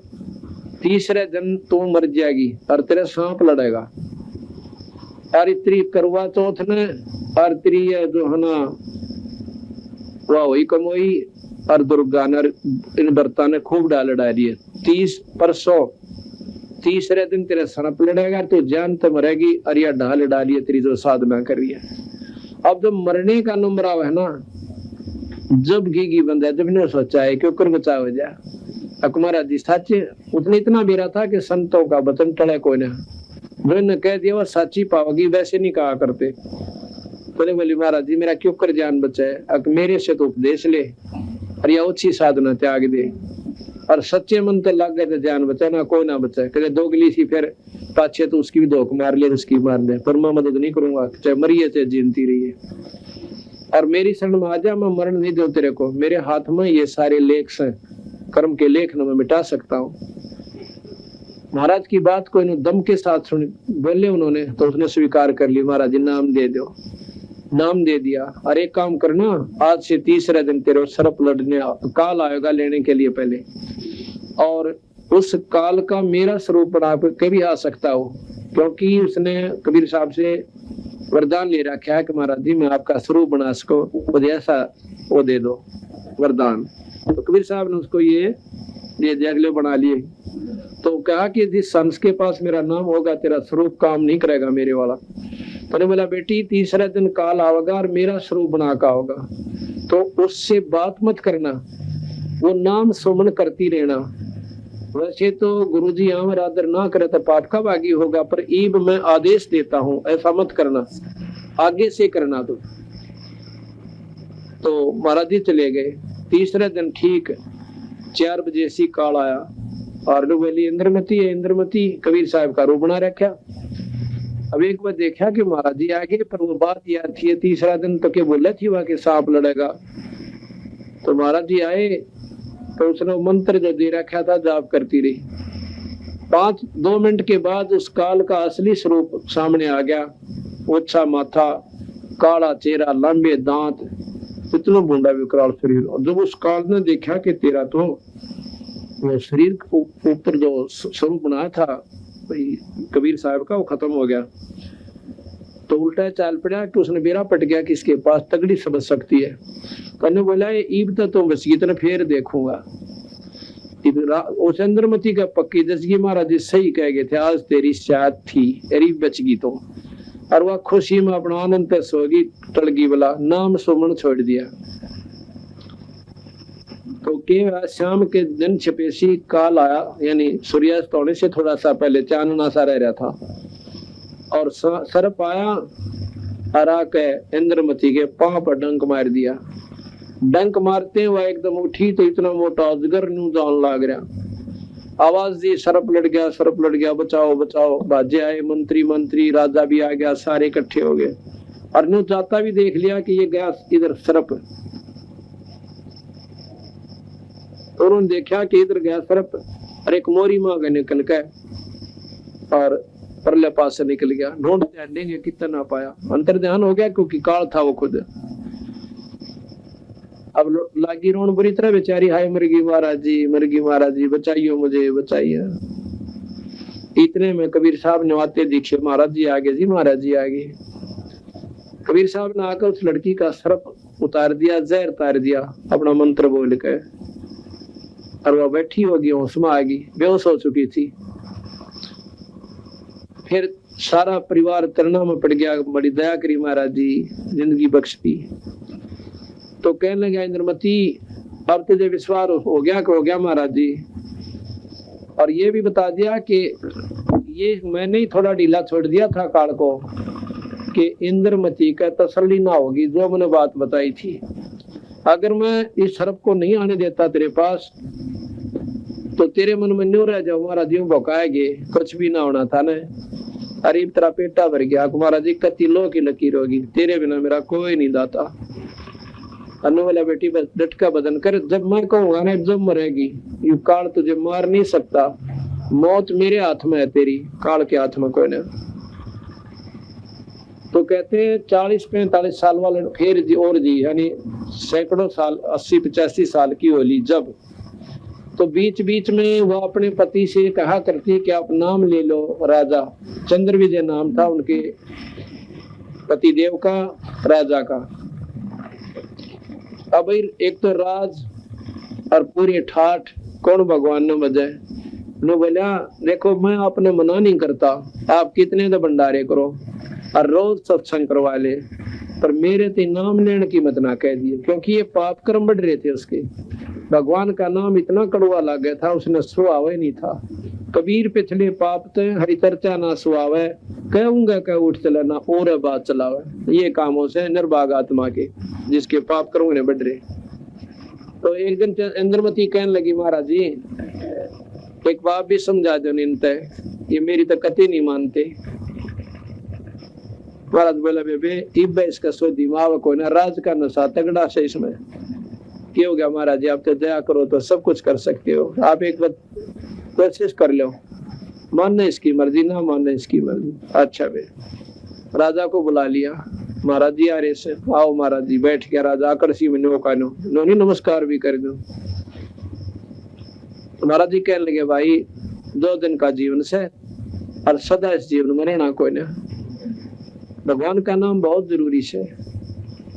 तीसरे दिन तू मर जाएगी और तेरे सांप लड़ेगा। और इतनी करवा चौथ ने और तेरी जो है ना वह वही कमोई और दुर्गा ने इन बर्ता ने खूब डाल डाली है। 30 परसों तीसरे दिन तेरे सनप लड़ेगा, तो जान तो मरेगी और यह ढाल डाली है तेरी जो साधना कर रही है। अब जब मरने का नंबर आवे है ना, जब घी बंदा जब ने सोचा है कि ऊपर बचा हो जाए। अकुमारा जी सच्चे उतने इतना बेरा था कि संतों का वचन टले कोई ना, जो इन्हें कह दिया वो सच्ची पाओगी, वैसे नहीं कहा करते। बोले बोली महाराज जी मेरा क्यों कर जान बचाए, मेरे से तो उपदेश ले और यह अच्छी साधना त्याग दे। और सच्चे मन तो लग गए तो जान बचाए ना कोई ना बचाए। कहे दोगली सी फिर पाछे तो उसकी भी धोख मार ले, उसकी मार ले, पर मैं मदद नहीं करूंगा, चाहे मरिए चाहे जीनती रहिए। और मेरी शरण में आ जा, मैं मरण नहीं दूं तेरे को। मेरे हाथ में ये सारे लेख से कर्म के लेख न मैं मिटा सकता हूँ। महाराज की बात को इन्होंने दम के साथ सुनी बोले उन्होंने, तो उसने स्वीकार कर लिया। महाराज जी नाम दे दो, नाम दे दिया। और एक काम करना, आज से तीसरे दिन तेरे सर्प लड़ने काल आएगा लेने के लिए पहले, और उस काल का मेरा स्वरूप बना के भी आ सकता हो, क्योंकि उसने कबीर साहब से वरदान ले रखा है कि महाराज जी मैं आपका स्वरूप बना सको, मुझे ऐसा वो दे दो वरदान। तो कबीर साहब ने उसको ये अगले बना लिए। तो कहा कि जिस संस के पास मेरा नाम होगा तेरा स्वरूप काम नहीं करेगा मेरे वाला। तो बोला बेटी तीसरे दिन काल आवेगा और मेरा स्वरूप बना का होगा, तो उससे बात मत करना, वो नाम सुमन करती रहना। वैसे तो गुरुजी हमारे आदर ना करे तो पाप का भागी होगा, पर ईब मैं आदेश देता हूँ ऐसा मत करना, आगे से करना। तो महाराज जी चले गए। तीसरे दिन ठीक 4 बजे सी काल आया और बोली इंद्रमती है, इंद्रमती कबीर साहब का रूप बना रखा। अब एक बार देखा कि महाराज जी आगे, पर वो बात याद थी तीसरा दिन तो क्या बोले थी वहां के सांप लड़ेगा। तो महाराज जी आए तो उसने मंत्र जो दे रखा था जाप करती रही। 2 मिनट के बाद उस काल का असली स्वरूप सामने आ गया। ओछा माथा, काला चेहरा, लंबे दांत, इतना बूंदा विकराल शरीर। और जब उस काल ने देखा कि तेरा तो वो शरीर ऊपर जो स्वरूप बनाया था कबीर साहब का वो खत्म हो गया, तो उल्टा चाल पड़ा कि उसने बेरा पट गया कि इसके पास तगड़ी समझ सकती है। कहने बोला ये ईब तो बस गई, तेने फिर देखूंगा। चंद्रमती का पक्की दसगी महाराज जी सही कह गए थे, आज तेरी शायद थी एरी बच गई तो। और वह खुशी में अपना आनंद सोगी टलगी वाला नाम सुमन छोड़ दिया। तो के शाम के दिन छपेसी काल आया, यानी सूर्यास्त होने से थोड़ा सा पहले चांदना सा रह रहा था। और सर्प आया हरा के इंद्रमती के पांव पर डंक मार दिया। डंक मारते वह एकदम उठी तो इतना मोटा अजगर न्यू जान लाग रहा। आवाज दी सर्प लड़ गया, सर्प लड़ गया, बचाओ बचाओ। बाजे आए मंत्री राजा भी आ गया, सारे इकट्ठे हो गए। और न्यू जाता भी देख लिया कि ये गया इधर सर्प। तो उन्होंने देखा कि इधर गया सर्प और एक मोरी मांग निकल के और परले पास से निकल गया। ढूंढते ढूंढेंगे कितना ना पाया, अंतर ध्यान हो गया क्योंकि काल था वो खुद। अब लागी रोन बुरी तरह बेचारी, हाय मरगी महाराज जी, मरगी महाराज जी, बचाइयो मुझे, बचाइए। इतने में कबीर साहब ने आते दिखे, महाराज जी आगे जी, महाराज जी आगे। कबीर साहब ने आकर उस लड़की का सर्प उतार दिया, जहर उतार दिया अपना मंत्र बोल के, और वह बैठी होगी, होश में आ गई, बेहोश हो चुकी थी। फिर सारा परिवार तरना में पड़ गया, बड़ी दया करी महाराज जी, जिंदगी बख्श दी। तो कहने लगा इंद्रमती, अब तुझे विश्वास हो गया कि हो गया महाराज जी, और ये भी बता दिया कि ये मैंने ही थोड़ा ढीला छोड़ दिया था काल को कि इंद्रमती का तसल्ली ना होगी जो मैंने बात बताई थी। अगर मैं इस सर्प को नहीं आने देता तेरे पास तो तेरे मन में न्यू रह जाओ महाराज जी, भौकाएंगे, कुछ भी ना होना था न। अरे तेरा पेटा भर गया महाराज जी, कति लो की लकीर होगी, तेरे बिना मेरा कोई नहीं दाता। अनु वाला बेटी बस डटका बदन कर, जब मैं कहूँगा ना जब मरेगी, यू काल तुझे मार नहीं सकता, मौत मेरे हाथ में है, तेरी काल के हाथ में कोई नहीं। तो कहते हैं 40-45 साल वाले फिर जी और जी, यानी सैकड़ों साल, 80-85 साल की होली जब, तो बीच बीच में वो अपने पति से कहा करती कि आप नाम ले लो राजा। चंद्र विजय नाम था उनके पति देव का, राजा का। अब एक तो राज और पूरी ठाठ कौन भगवान ने बजाए। नो बोला देखो मैं आपने मना नहीं करता, आप कितने तो भंडारे करो और रोज सत्संग करवा ले, पर मेरे ते नाम लेने की मत ना कह दिए, क्योंकि ये पाप कर्म बढ़ रहे थे उसके। भगवान का नाम इतना कड़वा लग गया था, उसने सुहावे नहीं था। कबीर पिछले पाप ते हरि चर्चा ना सुहावे, कहूंगा कह उठ चलना और बात चलावे। ये कामों से निर्भाग आत्मा के जिसके पाप कर्म ने बढ़ रहे। तो एक दिन इंद्रमती कहने लगी महाराज जी एक बात भी समझा दो निंत, ये मेरी तो कति नहीं मानते। महाराज बोला बेबे इब इसका सो दिमाग को ना, राज का नशा तगड़ा से इसमें। क्या हो गया महाराज जी, आप तो दया करो तो सब कुछ कर सकते हो, आप एक बार कोशिश कर लो, मानना इसकी मर्जी ना मानना इसकी मर्जी। अच्छा बे, राजा को बुला लिया, महाराज जी आ रहे से, आओ महाराज जी। बैठ गया राजा, आकर्षी में नोनी नमस्कार भी कर दो। महाराज जी कहने लगे भाई 2 दिन का जीवन से और सदा इस जीवन में रहना कोई ना, भगवान का नाम बहुत जरूरी है।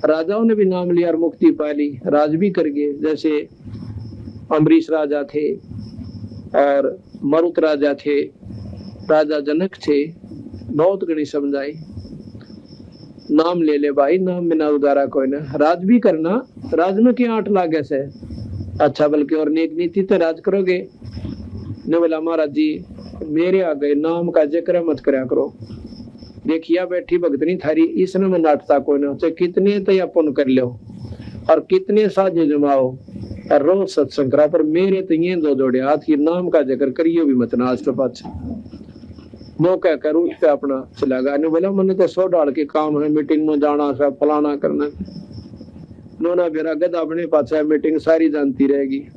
राजाओं ने भी नाम लिया और मुक्ति पा ली, राज भी कर गए। जैसे अम्बरीश राजा थे और मरुत राजा थे, राजा जनक थे, बहुत गणी समझाई। नाम ले ले भाई, नाम बिना उदारा कोई ना, राज भी करना, राज में क्या 8 लाख ऐसे अच्छा, बल्कि और नेक नीति तो राज करोगे। ने बोला महाराज जी मेरे आ गए, नाम का जिक्र मत करा करो। देखिया बैठी भगतनी थारी, इसने में नाटता कोई ना, चाहे कितने तो अपन कर लो और कितने साझे जमाओ और रोज सत्संग करा, पर मेरे तो ये 2 जोड़े हाथ, ये नाम का जिक्र करियो भी मत ना आज तो पाछे। मौका कर उठ पे अपना चला गया। ने बोला मैंने तो 100 डाल के काम है, मीटिंग में जाना सब फलाना करना। नोना बेरा गदा अपने पास मीटिंग सारी जानती रहेगी,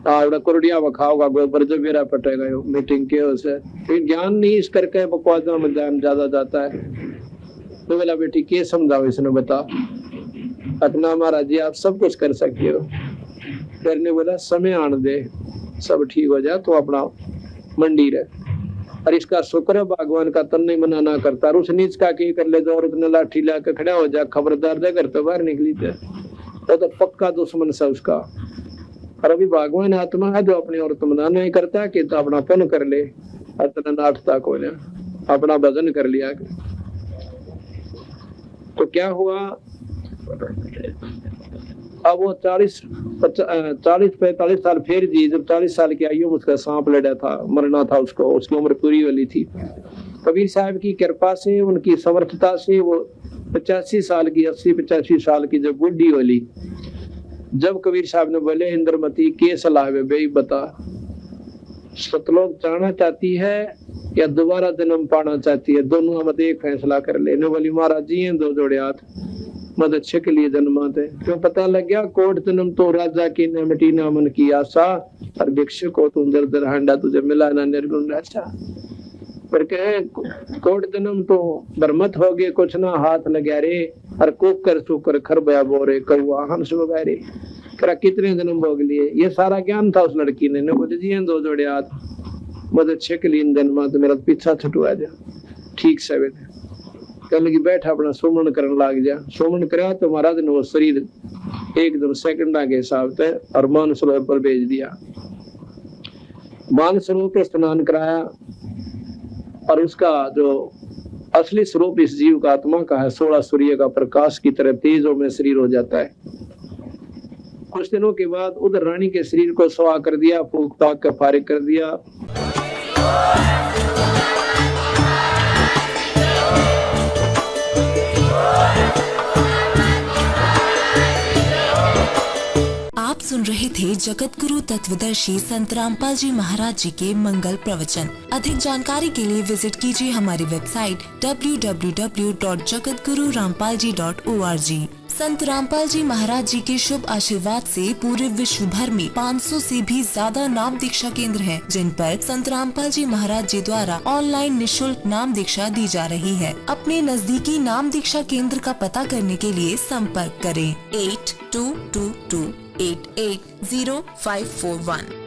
आवड़ा कुरडिया बखाओगा गोबर जो बेरा पटेगा यो मीटिंग के उसे ज्ञान नहीं इस करके बकवासा में ध्यान ज्यादा जाता है। तो बोला बेटी के समझाओ इसने बता। अपना महाराज जी आप सब कुछ कर सकते हो। फिर ने बोला समय आने दे, सब ठीक हो जाए तो अपना मंडी रहे। और इसका शुक्र है भगवान का तन नहीं मना ना करता, उस नीच का की कर ले जो औरत ने लाठी ला के खड़ा हो जा, खबरदार दे घर तो बाहर निकली थे, तो पक्का दुश्मन से उसका। और अभी भगवान आत्मा है जो अपनी औरत मना नहीं करता कि तो अपना पन कर ले, अपना नाटता को ले, अपना भजन कर लिया। तो क्या हुआ, अब वो 40-45 साल फिर जी, जब 40 साल की आयु में उसका सांप लड़ा था, मरना था उसको, उसकी उम्र पूरी वाली थी। कबीर साहब की कृपा से, उनकी समर्थता से वो 85 साल की, 80-85 साल की जब बुढ़ी वाली, जब कबीर साहब ने बोले इंद्रमती के सलाह है भाई बता, सतलोक जाना चाहती है या दोबारा जन्म पाना चाहती है, दोनों मत एक फैसला कर ले। बोली महाराज जी हैं 2 जोड़े हाथ, मत अच्छे के लिए जन्माते। क्यों पता लग गया कोट जन्म तो राजा की न मिटी ना मन की आशा, और भिक्षु को तुम दर दर हांडा तुझे मिला ना निर्गुण राशा। पर कहे कोट जन्म तो बरमत हो गए कुछ ना हाथ लगा रे और कुकर सुकर खरबया बोरे कौआ हंस वगैरे करा कितने जन्म भोग लिए। ये सारा ज्ञान था उस लड़की ने बोले जी दो जोड़े हाथ मदद छकलीन दिन में तो मेरा पीछा छुटवा जा ठीक से बेटे कह लगी बैठा अपना सुमन करने लग जा। सुमन करा तो महाराज ने वो शरीर एकदम सेकंडा के हिसाब से और मानसरोवर पर भेज दिया। मानसरोवर पे स्नान कराया और उसका जो असली स्वरूप इस जीव का आत्मा का है 16 सूर्य का प्रकाश की तरह तेजों में शरीर हो जाता है। कुछ दिनों के बाद उधर रानी के शरीर को सुहा कर दिया, फूक ताक कर फारिग कर दिया। आप सुन रहे थे जगत गुरु तत्वदर्शी संत रामपाल जी महाराज जी के मंगल प्रवचन। अधिक जानकारी के लिए विजिट कीजिए हमारी वेबसाइट www.jagatgururampalji.org। संत रामपाल जी महाराज जी के शुभ आशीर्वाद से पूरे विश्व भर में 500 से भी ज्यादा नाम दीक्षा केंद्र हैं, जिन पर संत रामपाल जी महाराज जी द्वारा ऑनलाइन निशुल्क नाम दीक्षा दी जा रही है। अपने नजदीकी नाम दीक्षा केंद्र का पता करने के लिए संपर्क करें 8222880541।